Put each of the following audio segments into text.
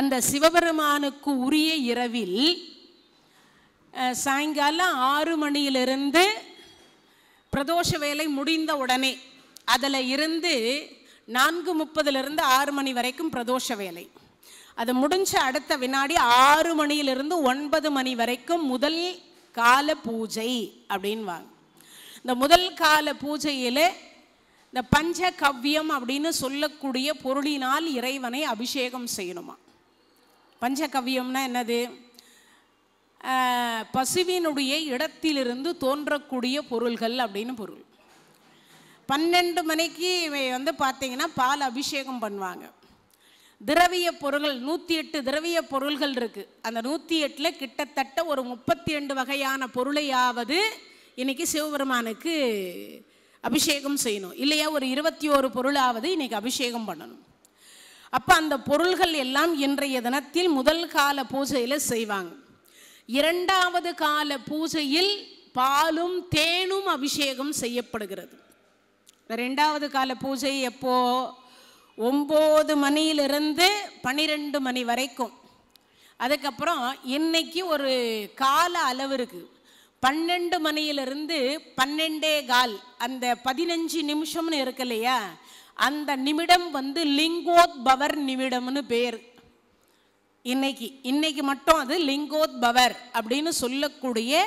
அந்த சிவபெருமானுக்கு உரிய இரவில் சாயங்காலம் 6 மணியிலிருந்து பிரதோஷ வேலை முடிந்த உடனே அதில் இருந்து 4:30 6 மணி வரைக்கும் பிரதோஷ வேலை. அது முடிஞ்ச அடுத்த வினாடி 6 மணியிலிருந்து 9 மணி வரைக்கும் முதல் கால பூஜை அப்படின்வாங்க. இந்த முதல் கால பூஜையில் இந்த பஞ்சகவ்யம் அப்படின்னு சொல்லக்கூடிய பொருளினால் இறைவனை அபிஷேகம் செய்யணுமா. பஞ்சகவ்யம்னா என்னது? பசுவினுடைய இடத்திலிருந்து தோன்றக்கூடிய பொருள்கள் அப்படின்னு பொருள். 12 மணிக்கு வந்து பார்த்தீங்கன்னா பால் அபிஷேகம் பண்ணுவாங்க. திரவிய பொருள்கள் 108 திரவிய பொருள்கள் இருக்கு. அந்த 108ல் கிட்டத்தட்ட ஒரு 32 வகையான பொருளையாவது இன்னைக்கு சிவபெருமானுக்கு அபிஷேகம் செய்யணும். இல்லையா ஒரு 21 பொருளாவது இன்னைக்கு அபிஷேகம் பண்ணணும். அப்போ அந்த பொருள்கள் எல்லாம் இன்றைய தினத்தில் முதல் கால பூஜையில் செய்வாங்க. 2வது கால பூஜையில் பாலும் தேனும் அபிஷேகம் செய்யப்படுகிறது. 2வது கால பூஜை எப்போ? 9 மணியிலிருந்து 12 மணி வரைக்கும். அதுக்கப்புறம் இன்னைக்கு ஒரு கால அளவு இருக்கு. 12 மணியிலிருந்து 12:15 அந்த 15 நிமிஷம்னு இருக்கு இல்லையா, அந்த நிமிடம் வந்து லிங்கோத்பவர் நிமிடம்னு பேர். இன்னைக்கு மட்டும் அது லிங்கோத்பவர் அப்படின்னு சொல்லக்கூடிய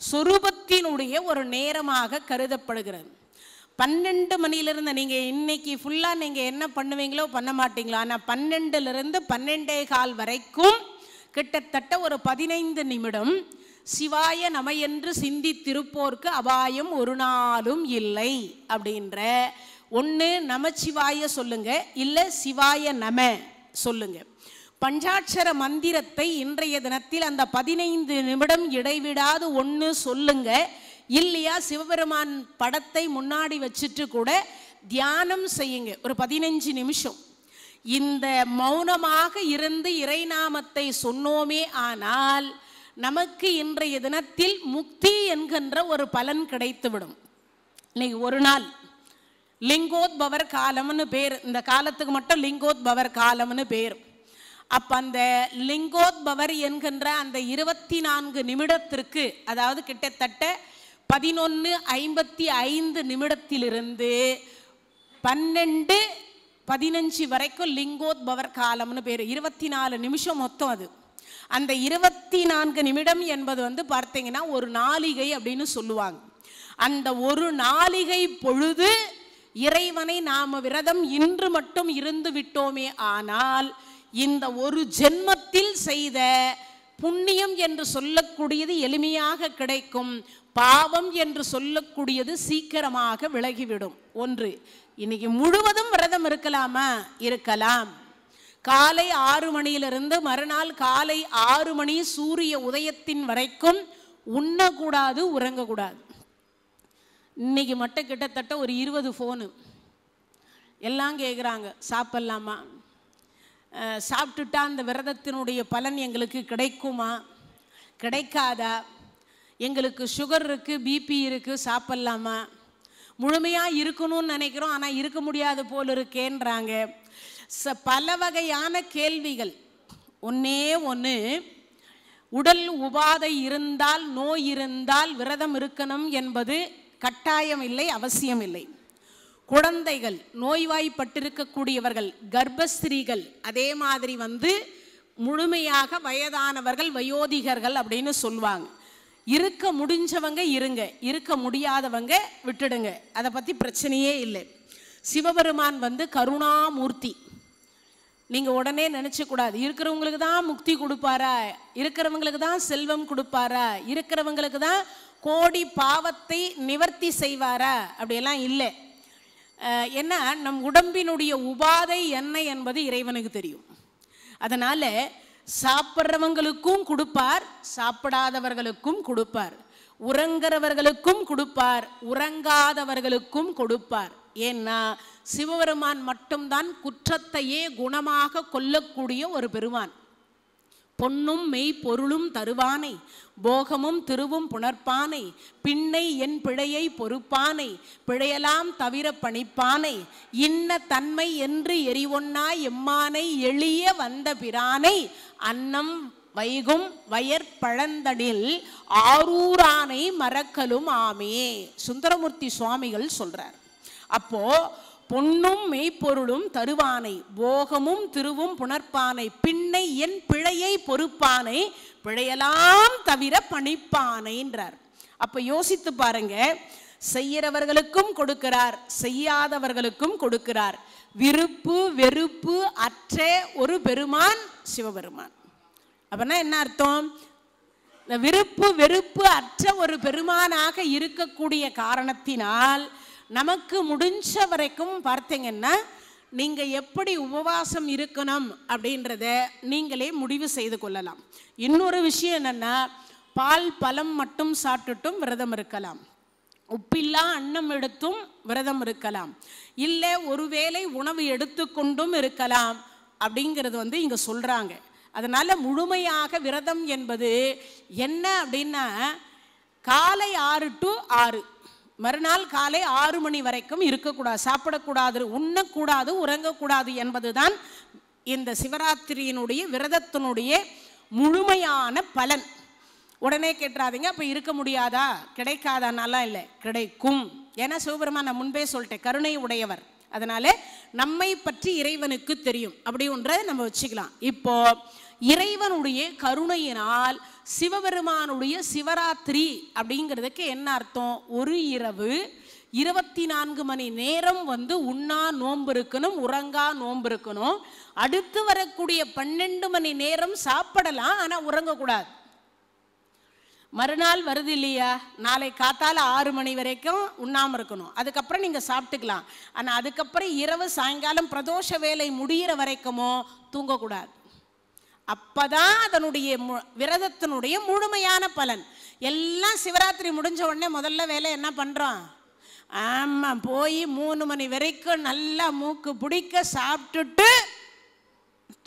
சொரூபத்தினுடைய ஒரு நேரமாக கருதப்படுகிறது. 12 மணியிலிருந்து நீங்கள் இன்னைக்கு ஃபுல்லாக நீங்கள் என்ன பண்ணுவீங்களோ பண்ண மாட்டீங்களோ, ஆனால் 12லிருந்து 12:15 வரைக்கும் கிட்டத்தட்ட ஒரு 15 நிமிடம் சிவாய நம என்று சிந்தித்திருப்போர்க்கு அபாயம் ஒரு நாளும் இல்லை அப்படின்ற ஒன்று நமச்சிவாய சொல்லுங்க, இல்லை சிவாய நம சொல்லுங்க. பஞ்சாட்சர மந்திரத்தை இன்றைய தினத்தில் அந்த 15 நிமிடம் இடைவிடாது ஒன்று சொல்லுங்க. இல்லையா சிவபெருமான் படத்தை முன்னாடி வச்சுட்டு கூட தியானம் செய்யுங்க ஒரு 15 நிமிஷம். இந்த மௌனமாக இருந்து இறைநாமத்தை சொன்னோமே ஆனால் நமக்கு இன்றைய தினத்தில் முக்தி என்கின்ற ஒரு பலன் கிடைத்துவிடும். இன்னைக்கு ஒரு நாள் லிங்கோத்பவர் காலம்னு பேர். இந்த காலத்துக்கு மட்டும் லிங்கோத்பவர் காலம்னு பேர். அப்போ அந்த லிங்கோத்பவர் என்கின்ற அந்த 24 நிமிடத்திற்கு, அதாவது கிட்டத்தட்ட 11:55 நிமிடத்திலிருந்து 12:15 வரைக்கும் லிங்கோத்பவர் காலம்னு பேர். 24 நிமிஷம் மொத்தம். அது அந்த 24 நிமிடம் என்பது வந்து பார்த்தீங்கன்னா ஒரு நாளிகை அப்படின்னு சொல்லுவாங்க. அந்த ஒரு நாளிகை பொழுது இறைவனை நாம் விரதம் இன்று மட்டும் இருந்து விட்டோமே ஆனால் இந்த ஒரு ஜென்மத்தில் செய்த புண்ணியம் என்று சொல்லக்கூடியது எளிமையாக கிடைக்கும், பாவம் என்று சொல்லக்கூடியது சீக்கிரமாக விலகிவிடும். ஒன்று, இன்னைக்கு முழுவதும் விரதம் இருக்கலாமா? இருக்கலாம். காலை 6 மணியிலிருந்து மறுநாள் காலை 6 மணி சூரிய உதயத்தின் வரைக்கும் உண்ணக்கூடாது, உறங்கக்கூடாது. இன்னைக்கு மட்டும் கிட்டத்தட்ட ஒரு 20 ஃபோனு எல்லாம் கேட்குறாங்க, சாப்பிட்லாமா, சாப்பிட்டுட்டா அந்த விரதத்தினுடைய பலன் எங்களுக்கு கிடைக்குமா, கிடைக்காதா, எங்களுக்கு சுகர் இருக்குது, பிபி இருக்குது, சாப்பிட்லாமா, முழுமையாக இருக்கணும்னு நினைக்கிறோம் ஆனால் இருக்க முடியாது போல் இருக்கேன்றாங்க. பல வகையான கேள்விகள். ஒன்றே ஒன்று, உடல் உபாதை இருந்தால் நோய் இருந்தால் விரதம் இருக்கணும் என்பது கட்டாயம் இல்லை, அவசியம் இல்லை. குழந்தைகள், நோய்வாய்ப்பட்டிருக்கக்கூடியவர்கள், கர்ப்பஸ்திரீகள், அதே மாதிரி வந்து முழுமையாக வயதானவர்கள், வயோதிகர்கள் அப்படின்னு சொல்லுவாங்க. இருக்க முடிஞ்சவங்க இருங்க, இருக்க முடியாதவங்க விட்டுடுங்க, அதை பற்றி பிரச்சனையே இல்லை. சிவபெருமான் வந்து கருணாமூர்த்தி. நீங்கள் உடனே நினச்சக்கூடாது இருக்கிறவங்களுக்கு தான் முக்தி கொடுப்பாரா, இருக்கிறவங்களுக்கு தான் செல்வம் கொடுப்பாரா, இருக்கிறவங்களுக்கு தான் கோடி பாவத்தை நிவர்த்தி செய்வாரா, அப்படியெல்லாம் இல்லை. ஏன்னா நம் உடம்பினுடைய உபாதை என்ன என்பது இறைவனுக்கு தெரியும். அதனால் சாப்பிட்றவங்களுக்கும் கொடுப்பார், சாப்பிடாதவர்களுக்கும் கொடுப்பார், உறங்குறவர்களுக்கும் கொடுப்பார், உறங்காதவர்களுக்கும் கொடுப்பார். ஏன்னா சிவபெருமான் மட்டும்தான் குற்றத்தையே குணமாக கொல்லக்கூடிய ஒரு பெருமான். பொன்னும் மெய் பொருளும் தருவானை, போகமும் திருவும் புணர்ப்பானை, பின்னை என் பிழையை பொறுப்பானை, பிழையலாம் தவிர பணிப்பானை, இன்ன தன்மை என்று எரிவொன்னாய் எம்மானை எளிய வந்த பிரானை, அன்னம் வைகும் வயற்பழந்தடில் ஆரூரானை மறக்கலும் ஆமே. சுந்தரமூர்த்தி சுவாமிகள் சொல்றார். அப்போ பொன்னும் மெய்ப்பொருளும் தருவானை, போகமும் திருவும் புணர்ப்பானை, பின்னை என் பிழையை பொறுப்பானை, பிழையலாம் தவிர பணிப்பானைன்றார். அப்ப யோசித்து பாருங்க, செய்யறவர்களுக்கும் கொடுக்கிறார், செய்யாதவர்களுக்கும் கொடுக்கிறார். விருப்பு வெறுப்பு அற்ற ஒரு பெருமான் சிவபெருமான். அப்படின்னா என்ன அர்த்தம்? விருப்பு வெறுப்பு அற்ற ஒரு பெருமானாக இருக்கக்கூடிய காரணத்தினால் நமக்கு முடிஞ்ச வரைக்கும் பார்த்தீங்கன்னா நீங்க எப்படி உபவாசம் இருக்கணும் அப்படின்றத நீங்களே முடிவு செய்து கொள்ளலாம். இன்னொரு விஷயம் என்னன்னா, பால் பழம் மட்டும் சாப்பிட்டுட்டும் விரதம் இருக்கலாம், உப்பில்லா அன்னம் எடுத்தும் விரதம் இருக்கலாம், இல்லை ஒருவேளை உணவு எடுத்துக்கொண்டும் இருக்கலாம் அப்படிங்கிறது இங்க சொல்றாங்க. அதனால முழுமையாக விரதம் என்பது என்ன அப்படின்னா, காலை 6 to 6, மறுநாள் காலை 6 மணி வரைக்கும் இருக்கக்கூடாது, சாப்பிடக்கூடாது, உண்ணக்கூடாது, உறங்கக்கூடாது என்பதுதான் இந்த சிவராத்திரியினுடைய விரதத்தினுடைய முழுமையான பலன். உடனே கேட்டுறாதீங்க, அப்போ இருக்க முடியாதா கிடைக்காதானாலாம் இல்லை, கிடைக்கும். ஏன்னா சிவபெருமான் நான் முன்பே சொல்லிட்டேன், கருணை உடையவர். அதனால நம்மை பற்றி இறைவனுக்கு தெரியும், அப்படி ஒன்றை நம்ம வச்சுக்கலாம். இப்போ இறைவனுடைய கருணையினால் சிவபெருமானுடைய சிவராத்திரி அப்படிங்கிறதுக்கு என்ன அர்த்தம்? ஒரு இரவு 24 மணி நேரம் உண்ணா நோன்பு இருக்கணும், உறங்கா நோன்பு இருக்கணும். அடுத்து வரக்கூடிய 12 மணி நேரம் சாப்பிடலாம், ஆனால் உறங்கக்கூடாது. மறுநாள் வருது இல்லையா, நாளை காத்தால 6 மணி வரைக்கும் உண்ணாமல் இருக்கணும், அதுக்கப்புறம் நீங்கள் சாப்பிட்டுக்கலாம். ஆனால் அதுக்கப்புறம் இரவு சாயங்காலம் பிரதோஷ வேலை முடிகிற வரைக்குமோ தூங்கக்கூடாது. அப்பதான் அதனுடைய விரதத்தினுடைய முழுமையான பலன். எல்லாம் சிவராத்திரி முடிஞ்ச உடனே முதல்ல வேலை என்ன பண்ணுறோம்? ஆமாம், போய் 3 மணி வரைக்கும் நல்லா மூக்கு பிடிக்க சாப்பிட்டுட்டு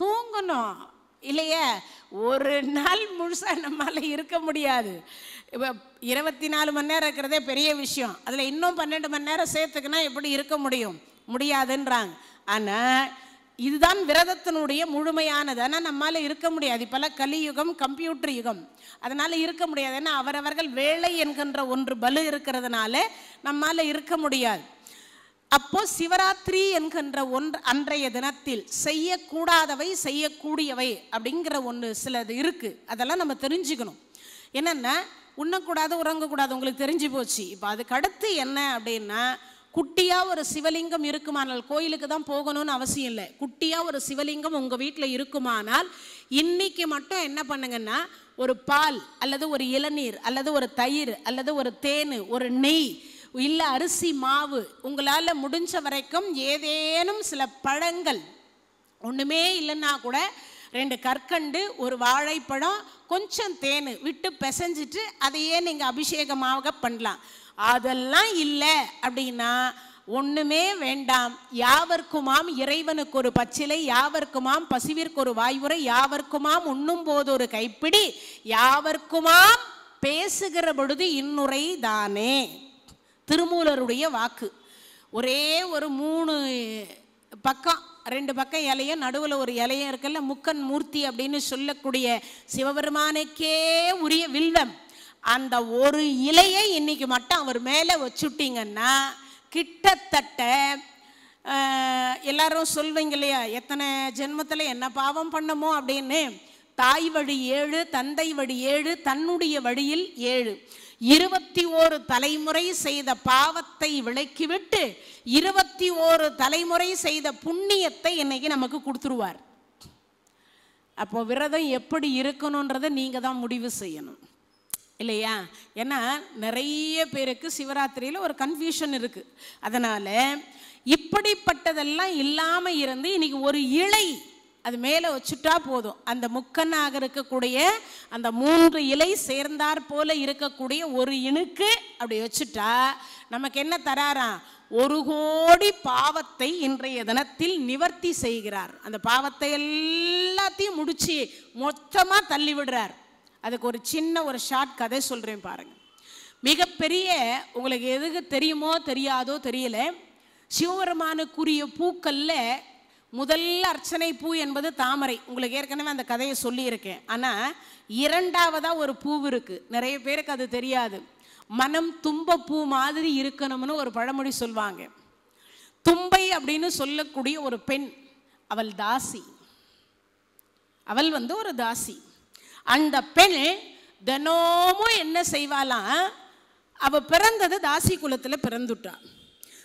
தூங்கணும் இல்லையே. ஒரு நாள் முழுசாக நம்மளால இருக்க முடியாது. இப்போ 24 மணி நேரம் இருக்கிறதே பெரிய விஷயம், அதில் இன்னும் 12 மணி நேரம் சேர்த்துக்குன்னா எப்படி இருக்க முடியும்? முடியாதுன்றாங்க. ஆனால் இதுதான் விரதத்தினுடைய முழுமையானது. ஆனால் நம்மளால இருக்க முடியாது. இப்போல்லாம் கலியுகம், கம்ப்யூட்டர் யுகம், அதனால் இருக்க முடியாது. ஏன்னா அவரவர்கள் வேலை என்கின்ற ஒன்று பலு இருக்கிறதுனால நம்மளால இருக்க முடியாது. அப்போ சிவராத்திரி என்கின்ற அன்றைய தினத்தில் செய்யக்கூடாதவை செய்யக்கூடியவை அப்படிங்கிற ஒன்று சிலது இருக்கு. அதெல்லாம் நம்ம தெரிஞ்சுக்கணும். என்னென்னா, உண்ணக்கூடாது, உறங்கக்கூடாது, உங்களுக்கு தெரிஞ்சு போச்சு. இப்போ அதுக்கு அடுத்து என்ன அப்படின்னா, குட்டியாக ஒரு சிவலிங்கம் இருக்குமானால், கோயிலுக்கு தான் போகணும்னு அவசியம் இல்லை, குட்டியாக ஒரு சிவலிங்கம் உங்கள் வீட்டில் இருக்குமானால் இன்னைக்கு மட்டும் என்ன பண்ணுங்கன்னா, ஒரு பால் அல்லது ஒரு இளநீர் அல்லது ஒரு தயிர் அல்லது ஒரு தேன், ஒரு நெய், இல்லை அரிசி மாவு, உங்களால் முடிஞ்ச வரைக்கும் ஏதேனும் சில பழங்கள், ஒன்றுமே இல்லைன்னா கூட 2 கற்கண்டு, ஒரு வாழைப்பழம், கொஞ்சம் தேன் விட்டு பிசைஞ்சிட்டு அதையே நீங்கள் அபிஷேகமாக பண்ணலாம். அதெல்லாம் இல்லை அப்படின்னா ஒன்றுமே வேண்டாம். யாவர்க்குமாம் இறைவனுக்கு ஒரு பச்சிலை, யாவர்க்குமாம் பசிவிற்கு ஒரு வாய்வுரை, யாவர்க்குமாம் உண்ணும் போது ஒரு கைப்பிடி, யாவர்க்குமாம் பேசுகிற பொழுது இன்னுரை தானே. திருமூலருடைய வாக்கு. ஒரே ஒரு 3 பக்கம், 2 பக்கம் இலையும் நடுவில் ஒரு இலையும் இருக்குல்ல, முக்கன் மூர்த்தி அப்படின்னு சொல்லக்கூடிய சிவபெருமானுக்கே உரிய வில்வம், அந்த ஒரு இலையை இன்னைக்கு மட்டும் அவர் மேலே வச்சுட்டிங்கன்னா கிட்டத்தட்ட எல்லாரும் சொல்வீங்க இல்லையா, எத்தனை ஜென்மத்தில் என்ன பாவம் பண்ணமோ அப்படின்னு. தாய் வழி 7, தந்தை வழி 7, தன்னுடைய வழியில் 7, 21 தலைமுறை செய்த பாவத்தை விலக்கிவிட்டு 21 தலைமுறை செய்த புண்ணியத்தை இன்னைக்கு நமக்கு கொடுத்துருவார். அப்போ விரதம் எப்படி இருக்கணுன்றதை நீங்கள் தான் முடிவு செய்யணும் இல்லையா. ஏன்னா நிறைய பேருக்கு சிவராத்திரியில் ஒரு கன்ஃபியூஷன் இருக்குது. அதனால் இப்படிப்பட்டதெல்லாம் இல்லாமல் இருந்து இன்னைக்கு ஒரு இலை அது மேலே வச்சுட்டா போதும். அந்த முக்கண்ணாக இருக்கக்கூடிய அந்த 3 இலை சேர்ந்தார் போல இருக்கக்கூடிய ஒரு இணுக்கு அப்படி வச்சுட்டா நமக்கு என்ன தராராம்? 1 கோடி பாவத்தை இன்றைய தினத்தில் நிவர்த்தி செய்கிறார். அந்த பாவத்தை எல்லாத்தையும் முடிச்சு மொத்தமாக தள்ளி விடுறார். அதுக்கு ஒரு சின்ன ஒரு ஷார்ட் கதை சொல்கிறேன் பாருங்கள். மிகப்பெரிய, உங்களுக்கு எதுக்கு தெரியுமோ தெரியாதோ தெரியல, சிவபெருமானுக்குரிய பூக்களில் முதல் அர்ச்சனை பூ என்பது தாமரை. உங்களுக்கு ஏற்கனவே அந்த கதையை சொல்லியிருக்கேன். ஆனால் 2வதாக ஒரு பூ இருக்குது, நிறைய பேருக்கு அது தெரியாது. மனம் தும்ப பூ மாதிரி இருக்கணும்னு ஒரு பழமொழி சொல்வாங்க. தும்பை அப்படின்னு சொல்லக்கூடிய ஒரு பெண், அவள் தாசி. அவள் ஒரு தாசி. அந்த பெண் தினமும் என்ன செய்வாளாம்? அவள் பிறந்தது தாசி குலத்தில் பிறந்துட்டான்.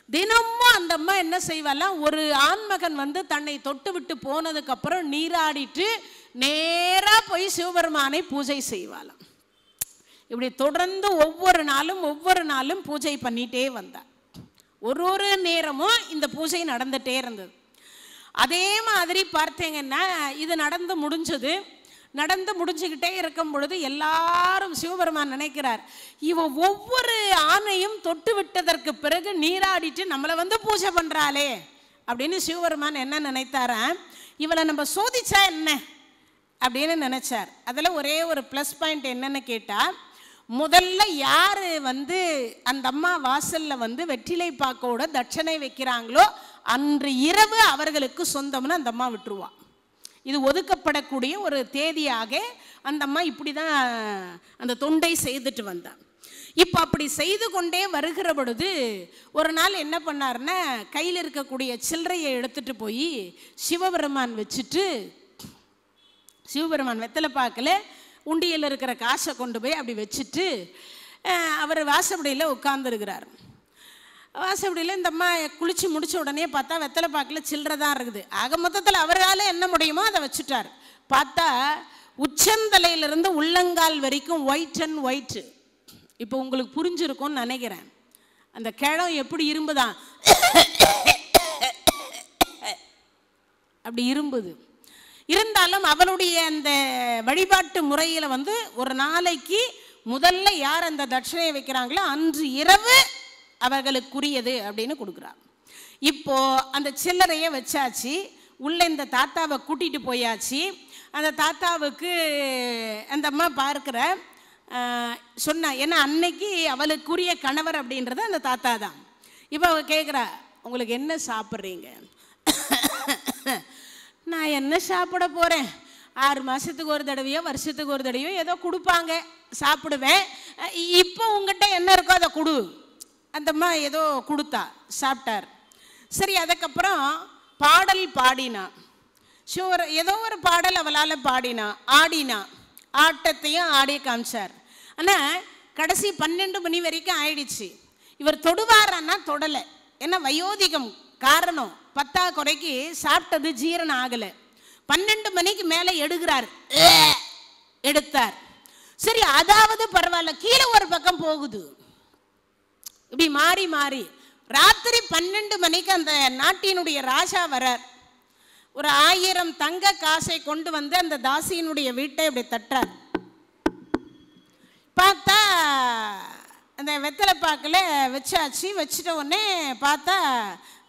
தினமும் அந்த அம்மா என்ன செய்வாலாம்? ஒரு ஆண்மகன் தன்னை தொட்டு விட்டு போனதுக்கப்புறம் நீராடிட்டு நேராக போய் சிவபெருமானை பூஜை செய்வாளாம். இப்படி தொடர்ந்து ஒவ்வொரு நாளும் பூஜை பண்ணிகிட்டே வந்தாள். ஒரு நேரமும் இந்த பூஜை நடந்துகிட்டே இருந்தது. அதே மாதிரி பார்த்தீங்கன்னா இது நடந்து முடிஞ்சுக்கிட்டே இருக்கும் பொழுது எல்லாரும் சிவபெருமான் நினைக்கிறார், இவ ஒவ்வொரு ஆணையும் தொட்டு விட்டதற்கு பிறகு நீராடிட்டு நம்மளை பூஜை பண்ணுறாளே அப்படின்னு சிவபெருமான் என்ன நினைத்தாரா? இவளை நம்ம சோதிச்சா என்ன அப்படின்னு நினைச்சார். அதில் ஒரே ஒரு ப்ளஸ் பாயிண்ட் என்னன்னு கேட்டால், முதல்ல யார் அந்த அம்மா வாசலில் வெற்றிலை பாக்கோட தட்சணை வைக்கிறாங்களோ அன்று இரவு அவர்களுக்கு சொந்தம்னு அந்த அம்மா விட்டுருவா. இது ஒதுக்கப்படக்கூடிய ஒரு தேதியாக அந்த அம்மா இப்படி தான் அந்த தொண்டை செய்துட்டு வந்தாள். இப்போ அப்படி செய்து கொண்டே வருகிற பொழுது ஒரு நாள் என்ன பண்ணாருன்னா, கையில் இருக்கக்கூடிய சில்லறையை எடுத்துகிட்டு போய் சிவபெருமான் வச்சுட்டு, சிவபெருமான் வெத்தலை பாக்கில் உண்டியில் இருக்கிற காசை கொண்டு போய் அப்படி வச்சுட்டு அவர் வாசப்படியில் உட்கார்ந்துருக்கிறார். வாசப்படியில் இந்த அம்மா குளிச்சு முடிச்ச உடனே பார்த்தா வெத்தலை பாக்கில் சில்லறை தான் இருக்குது. ஆக மொத்தத்தில் அவரால் என்ன முடியுமோ அதை வச்சுட்டார். பார்த்தா உச்சந்தலையிலிருந்து உள்ளங்கால் வரைக்கும் ஒயிட் அண்ட் ஒயிட்டு. இப்போ உங்களுக்கு புரிஞ்சிருக்கும்னு நினைக்கிறேன். அந்த கிழம் எப்படி இரும்புதான் அப்படி இரும்புது. இருந்தாலும் அவளுடைய அந்த வழிபாட்டு முறையில் ஒரு நாளைக்கு முதல்ல யார் அந்த தட்சணையை வைக்கிறாங்களோ அன்று இரவு அவர்களுக்குரியது அப்படின்னு கொடுக்குறாங்க. இப்போ அந்த சில்லறையை வச்சாச்சு, உள்ள இந்த தாத்தாவை கூட்டிகிட்டு போயாச்சு. அந்த தாத்தாவுக்கு அந்த அம்மா பார்க்குற சொன்னா, ஏன்னா அன்னைக்கு அவளுக்குரிய கணவர் அப்படின்றது அந்த தாத்தா தான். இப்போ அவ கேட்குறா, உங்களுக்கு என்ன சாப்பிட்றீங்க? நான் என்ன சாப்பிட போகிறேன்? 6 மாதத்துக்கு ஒரு தடவையோ வருஷத்துக்கு ஒரு தடவையோ ஏதோ கொடுப்பாங்க, சாப்பிடுவேன். இப்போ உங்கள்கிட்ட என்ன இருக்கோ அதை கொடு. அந்தம்மா ஏதோ கொடுத்தா, சாப்பிட்டார். சரி, அதுக்கப்புறம் பாடல் பாடினா. ஏதோ ஒரு பாடல் அவளால் பாடினா, ஆடினா. ஆட்டத்தையும் ஆடி காமிச்சார். ஆனால் கடைசி 12 மணி வரைக்கும் ஆயிடுச்சு. இவர் தொடுவாரான்னா தொடலை. ஏன்னா வயோதிகம் காரணம், 10 குறைக்கு சாப்பிட்டது ஜீரணம் ஆகலை. 12 மணிக்கு மேலே எடுத்தார். சரி, அதாவது பரவாயில்ல, கீழே ஒரு பக்கம் போகுது. இப்படி மாறி மாறி ராத்திரி 12 மணிக்கு அந்த நாட்டினுடைய ராஜா வரார். ஒரு 1000 தங்க காசை கொண்டு அந்த தாசியினுடைய வீட்டை இப்படி தட்டார். பார்த்தா அந்த வெத்தலை பாக்கில் வச்சாச்சு. வச்சுட்ட உடனே பார்த்தா,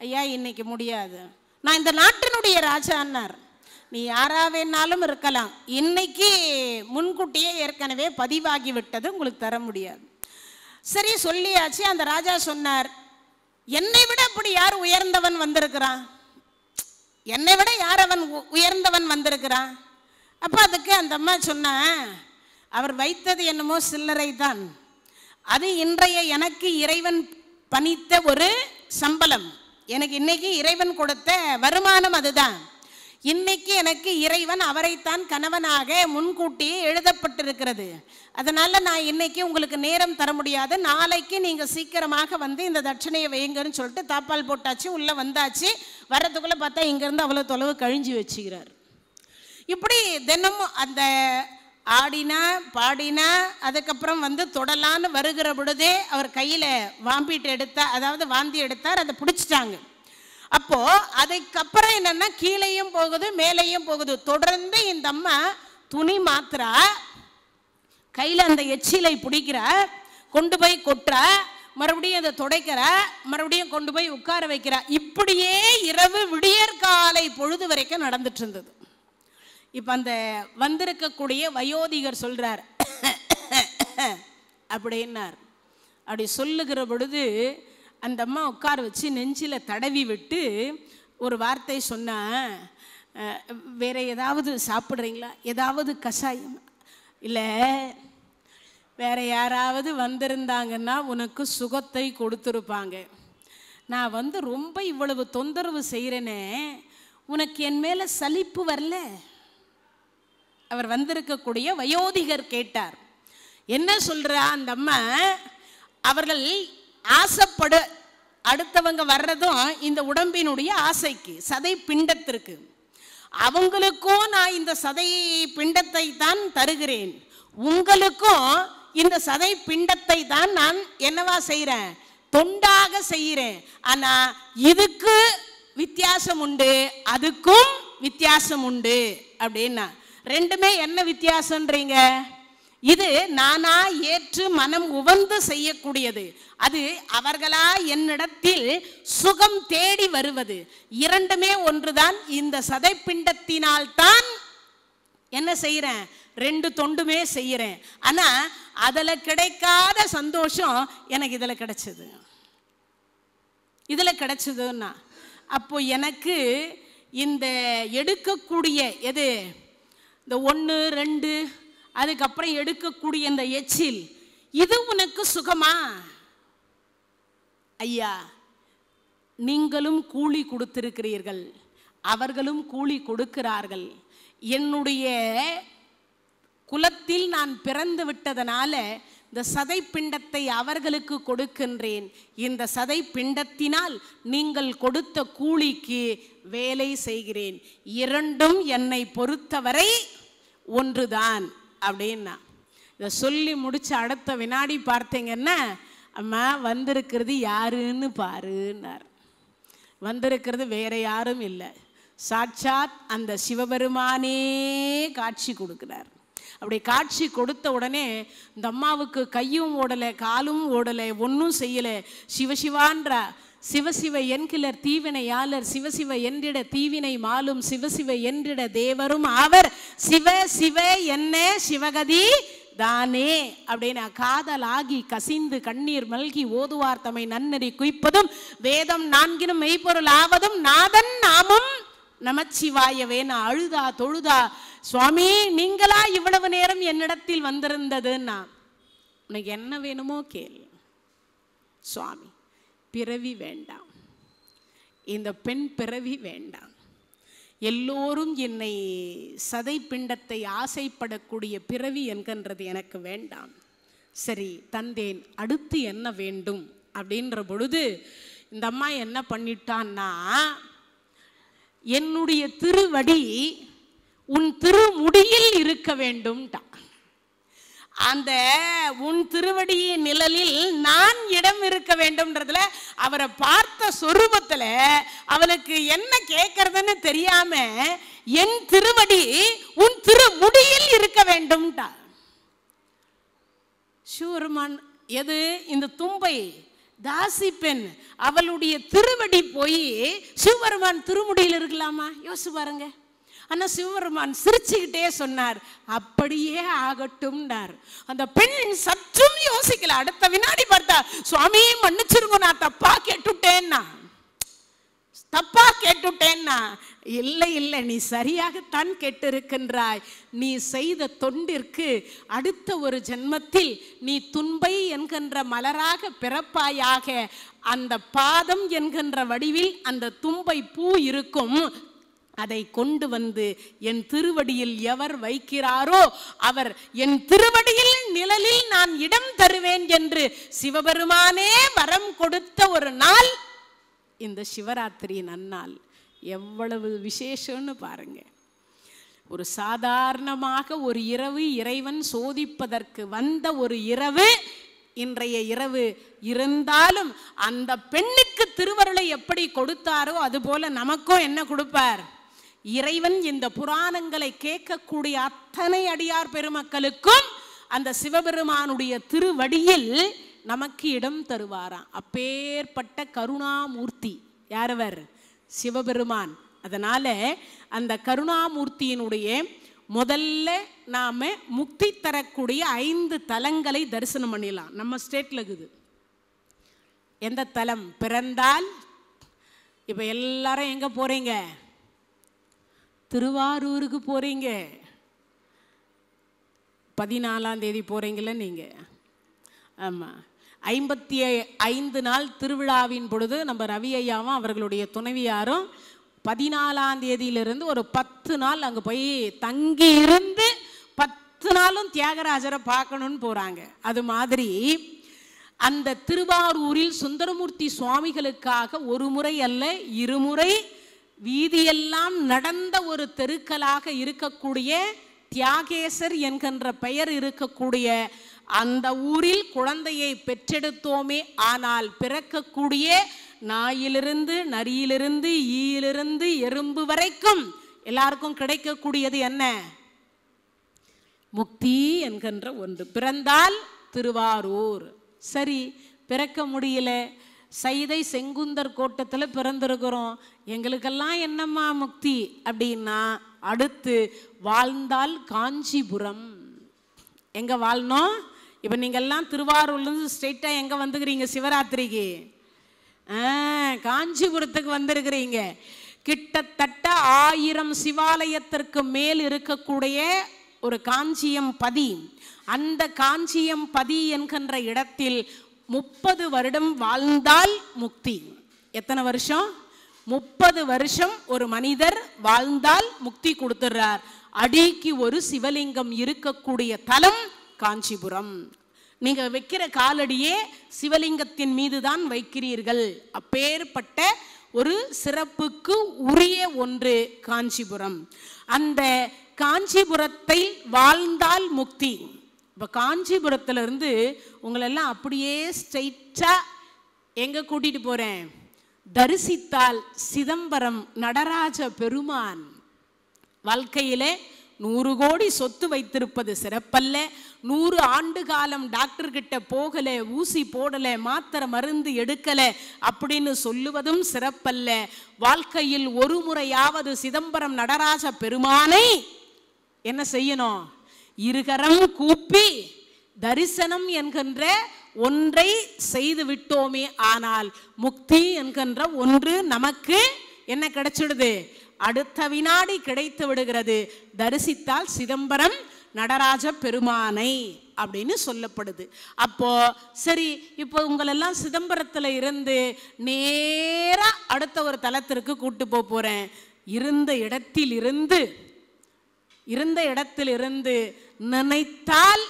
ஐயா இன்னைக்கு முடியாது, நான் இந்த நாட்டினுடைய ராஜான்னார். நீ யாரா வேணாலும் இருக்கலாம், இன்னைக்கு முன்கூட்டியே ஏற்கனவே பதிவாகி விட்டது, உங்களுக்கு தர முடியாது. சரி, சொல்லியாச்சு. அந்த ராஜா சொன்னார், என்னை விட அப்படி யார் உயர்ந்தவன் வந்திருக்கிறான்? என்னை விட யார் அவன் உயர்ந்தவன் வந்திருக்கிறான்? அப்போ அதுக்கு அந்த அம்மா சொன்ன, அவர் வைத்தது என்னமோ சில்லறை தான், அது இன்றைய எனக்கு இறைவன் பணித்த ஒரு சம்பளம், எனக்கு இன்னைக்கு இறைவன் கொடுத்த வருமானம் அதுதான். இன்னைக்கு எனக்கு இறைவன் அவரைத்தான் கணவனாக முன்கூட்டியே எழுதப்பட்டிருக்கிறது. அதனால நான் இன்னைக்கு உங்களுக்கு நேரம் தர முடியாது, நாளைக்கு நீங்க சீக்கிரமாக இந்த தட்சணையை வைங்கன்னு சொல்லிட்டு தாப்பால் போட்டாச்சு. உள்ள வந்தாச்சு. வர்றதுக்குள்ள பார்த்தா இங்கிருந்து அவ்வளோ தொலைவு கழிஞ்சு வச்சுக்கிறார். இப்படி தினமும் அந்த ஆடினா பாடினா, அதுக்கப்புறம் தொடலான்னு வருகிற பொழுதே அவர் கையில் வாம்பிட்டு எடுத்தார், அதாவது வாந்தி எடுத்தார். அதை பிடிச்சிட்டாங்க. அப்போ அதுக்கப்புறம் என்னன்னா கீழையும் போகுது மேலையும் போகுது. தொடர்ந்து இந்த அம்மா துணி மாத்திரா, கையில் அந்த எச்சிலை பிடிக்கிற, கொண்டு போய் கொட்டுற, மறுபடியும் அதை துடைக்கிற, மறுபடியும் கொண்டு போய் உட்கார வைக்கிற. இப்படியே இரவு விடியற்காலை பொழுது வரைக்கும் நடந்துட்டு இருந்தது. இப்போ அந்த வந்திருக்கக்கூடிய வயோதிகர் சொல்றார் அப்படின்னார். அப்படி சொல்லுகிற பொழுது அந்த அம்மா உட்கார வச்சு நெஞ்சில் தடவி விட்டு ஒரு வார்த்தை சொன்னா, வேற ஏதாவது சாப்பிட்றீங்களா, ஏதாவது கஷாயம்? இல்லை, வேற யாராவது வந்திருந்தாங்கன்னா உனக்கு சுகத்தை கொடுத்துருப்பாங்க. நான் ரொம்ப இவ்வளவு தொந்தரவு செய்கிறேனே, உனக்கு என் மேலே சலிப்பு வரல? அவர் வந்திருக்கக்கூடிய வயோதிகர் கேட்டார். என்ன சொல்றா அந்த அம்மா? அவர்கள் ஆசைப்பட, அடுத்தவங்க வர்றதும் இந்த உடம்பினுடைய ஆசைக்கு, சதை பிண்டத்திற்கு. அவங்களுக்கும் நான் இந்த சதை பிண்டத்தை தான் தருகிறேன், உங்களுக்கும் இந்த சதை பிண்டத்தை தான் நான் என்னவா செய்கிறேன், தொண்டாக செய்கிறேன். ஆனா இதுக்கு வித்தியாசம் உண்டு, அதுக்கும் வித்தியாசம் உண்டு அப்படின்னா. ரெண்டுமே என்ன வித்தியாசம்ன்றீங்க? இது நானா ஏற்று மனம் உவந்து செய்யக்கூடியது, அது அவர்களா என்னிடத்தில் சுகம் தேடி வருவது. இரண்டுமே ஒன்றுதான். இந்த சதைப்பிண்டத்தினால் தான் என்ன செய்யறேன், ரெண்டு தொண்டுமே செய்யறேன். ஆனா அதுல கிடைக்காத சந்தோஷம் எனக்கு இதுல கிடைச்சது. இதுல கிடைச்சதுன்னா அப்போ எனக்கு இந்த எடுக்கக்கூடிய எது, இந்த 1 2 அதுக்கப்புறம் எடுக்கக்கூடிய இந்த எச்சில், இது உனக்கு சுகமா? ஐயா, நீங்களும் கூலி கொடுத்திருக்கிறீர்கள், அவர்களும் கூலி கொடுக்கிறார்கள். என்னுடைய குலத்தில் நான் பிறந்து விட்டதனால இந்த சதை பிண்டத்தை அவர்களுக்கு கொடுக்கின்றேன். இந்த சதை பிண்டத்தினால் நீங்கள் கொடுத்த கூலிக்கு வேலை செய்கிறேன். இரண்டும் என்னை பொறுத்தவரை ஒன்றுதான் அப்படின்னா. இதை சொல்லி முடிச்ச அடுத்த வினாடி பார்த்தீங்கன்னா, அம்மா வந்திருக்கிறது யாருன்னு பாருன்னார். வந்திருக்கிறது வேற யாரும் இல்லை, சாட்சாத் அந்த சிவபெருமானே காட்சி கொடுக்கிறார். அப்படி காட்சி கொடுத்த உடனே இந்த அம்மாவுக்கு கையும் ஓடலை, காலும் ஓடலை, ஒன்றும் செய்யலை. சிவசிவான்றா. சிவசிவ என்கிலர் தீவினையாளர், சிவசிவ என்றிட தீவினை மாலும், சிவசிவ என்றிட தேவரும் ஆவர், சிவ சிவ என்ன சிவகதி தானே அப்படின்னு காதலாகி கசிந்து கண்ணீர் மல்கி ஓதுவார் தம்மை நன்னறி குய்ப்பதும், வேதம் 4 மெய்ப்பொருள் ஆவதும், நாதன் நாமம் நமச்சிவாயவே. நான் அழுதா தொழுதா, சுவாமி நீங்களா இவ்வளவு நேரம் என்னிடத்தில் வந்திருந்ததுன்னா, உனக்கு என்ன வேணுமோ கேள் சுவாமி, பிறவி வேண்டாம், இந்த பெண் பிறவி வேண்டாம், எல்லோரும் என்னை சதை பிண்டத்தை ஆசைப்படக்கூடிய பிறவி என்கின்றது எனக்கு வேண்டாம். சரி தந்தேன், அடுத்து என்ன வேண்டும் அப்படின்ற பொழுது இந்த அம்மா என்ன பண்ணிட்டான்னா, என்னுடைய திருவடி உன் திருமுடியில் இருக்க வேண்டும்டா. அந்த உன் திருவடியின் நிழலில் நான் இடம் இருக்க வேண்டும்ன்றதுல அவரை பார்த்த சொரூபத்துல அவளுக்கு என்ன கேட்கறதுன்னு தெரியாம, என் திருவடி உன் திருமுடியில் இருக்க வேண்டும்டா. சிவபெருமான் எது, இந்த தும்பை தாசி பெண் அவளுடைய திருவடி போய் சிவபெருமான் திருமுடியில் இருக்கலாமா? யோசிச்சு பாருங்க. ஆனா சிவபெருமான் சிரிச்சுக்கிட்டே சொன்னார், அப்படியே ஆகட்டும்னார். அந்த பெண் சற்றும் யோசிக்கல. அடுத்த வினாடி பார்த்தா, சுவாமி மன்னிச்சிருங்க, நான் தப்பா கேட்டுட்டேன்னா, தப்பா கேட்டுட்டேன்னா. இல்லை இல்லை, நீ சரியாகத்தான் கேட்டிருக்கின்றாய். நீ செய்த தொண்டிற்கு அடுத்த ஒரு ஜென்மத்தில் நீ துன்பை என்கின்ற மலராக பிறப்பாயாக. அந்த பாதம் என்கின்ற வடிவில் அந்த தும்பை பூ இருக்கும், அதை கொண்டு வந்து என் திருவடியில் எவர் வைக்கிறாரோ அவர் என் திருவடியில் நிழலில் நான் இடம் தருவேன் என்று சிவபெருமானே வரம் கொடுத்த ஒரு நாள் இந்த சிவராத்திரி நன்னாள். எவ்வளவு விசேஷம்னு பாருங்க. ஒரு சாதாரணமாக ஒரு இரவு இறைவன் சோதிப்பதற்கு வந்த ஒரு இரவு இன்றைய இரவு இருந்தாலும் அந்த பெண்ணுக்கு திருவருளை எப்படி கொடுத்தாரோ அதுபோல நமக்கும் என்ன கொடுப்பார்? இறைவன் இந்த புராணங்களை கேட்கக்கூடிய அத்தனை அடியார் பெருமக்களுக்கும் அந்த சிவபெருமானுடைய திருவடியில் நமக்கு இடம் தருவாராம். அப்பேற்பட்ட கருணாமூர்த்தி யாரவர்? சிவபெருமான். அதனால அந்த கருணாமூர்த்தியினுடைய முதல்ல நாம முக்தி தரக்கூடிய 5 தலங்களை தரிசனம் பண்ணிடலாம். நம்ம ஸ்டேட்ல இருக்குது. எந்த தலம்? பிறந்தால் இப்ப எல்லாரும் எங்க போறீங்க? திருவாரூருக்கு போறீங்க. 14ஆம் தேதி போறீங்கள நீங்க? ஆமா. 55 நாள் திருவிழாவின் பொழுது நம்ம ரவி ஐயாவும் அவர்களுடைய துணைவியாரும் 14ஆம் தேதியிலிருந்து ஒரு 10 நாள் அங்கே போய் தங்கி இருந்து 10 நாளும் தியாகராஜரை பார்க்கணும்னு போறாங்க. அது மாதிரி அந்த திருவாரூரில் சுந்தரமூர்த்தி சுவாமிகளுக்காக ஒரு முறை அல்ல 2 முறை வீதியெல்லாம் நடந்த ஒரு தெருக்களாக இருக்கக்கூடிய தியாகேசர் என்கின்ற பெயர் இருக்கக்கூடிய அந்த ஊரில் குழந்தையை பெற்றெடுத்தோமே. ஆனால் பிறக்கக்கூடிய நாயிலிருந்து நரியிலிருந்து ஈயிலிருந்து எறும்பு வரைக்கும் எல்லாருக்கும் கிடைக்கக்கூடியது என்ன? முக்தி என்கின்ற ஒன்று. பிறந்தால் திருவாரூர். சரி, பிறக்க முடியல, சைதை செங்குந்தர் கோட்டத்தில் பிறந்திருக்கிறோம், எங்களுக்கெல்லாம் என்னம்மா முக்தி அப்படின்னா, அடுத்து வாழ்ந்தால் காஞ்சிபுரம். எங்க வாழணும்? இப்போ நீங்கள்லாம் திருவாரூர்லேருந்து ஸ்ட்ரெயிட்டாக எங்கே வந்துக்கிறீங்க? சிவராத்திரிக்கு காஞ்சிபுரத்துக்கு வந்திருக்கிறீங்க. கிட்டத்தட்ட 1000 சிவாலயத்திற்கு மேல் இருக்கக்கூடிய ஒரு காஞ்சியம் பதி. அந்த காஞ்சியம் பதி என்கின்ற இடத்தில் 30 வருடம் வாழ்ந்தால் முக்தி. எத்தனை வருஷம்? 30 வருஷம் ஒரு மனிதர் வாழ்ந்தால் முக்தி கொடுத்துறார். அடிக்கு ஒரு சிவலிங்கம் இருக்கக்கூடிய தலம் காஞ்சிபுரம். நீங்க வைக்கிற காலடியே சிவலிங்கத்தின் மீது தான் வைக்கிறீர்கள். அப்பேற்பட்ட ஒரு சிறப்புக்கு உரிய ஒன்று காஞ்சிபுரம். அந்த காஞ்சிபுரத்தை வாழ்ந்தால் முக்தி. இப்போ காஞ்சிபுரத்திலிருந்து உங்களெல்லாம் அப்படியே ஸ்ட்ரைட்டா எங்க கூட்டிட்டு போறேன்? தரிசித்தால் சிதம்பரம் நடராஜ பெருமான். வாழ்க்கையிலே 100 கோடி சொத்து வைத்திருப்பது சிறப்பல்ல. 100 ஆண்டு காலம் டாக்டர் கிட்ட போகல, ஊசி போடல, மாத்திரை மருந்து எடுக்கல அப்படின்னு சொல்லுவதும் சிறப்பல்ல. வாழ்க்கையில் ஒரு முறையாவது சிதம்பரம் நடராஜ பெருமானை என்ன செய்யணும்? இருகரம் கூப்பி தரிசனம் என்கின்ற ஒன்றை செய்து விட்டோமே. ஆனால் முக்தி என்கின்ற ஒன்று நமக்கு என்ன கிடைச்சிடுது? அடுத்த வினாடி கிடைத்து விடுகிறது. தரிசித்தால் சிதம்பரம் நடராஜ பெருமானை அப்படின்னு சொல்லப்படுது. அப்போ சரி, இப்போ உங்களெல்லாம் சிதம்பரத்தில் இருந்து நேரா அடுத்த ஒரு தலத்திற்கு கூட்டு போறேன். இருந்த இடத்திலிருந்து நினைத்தால்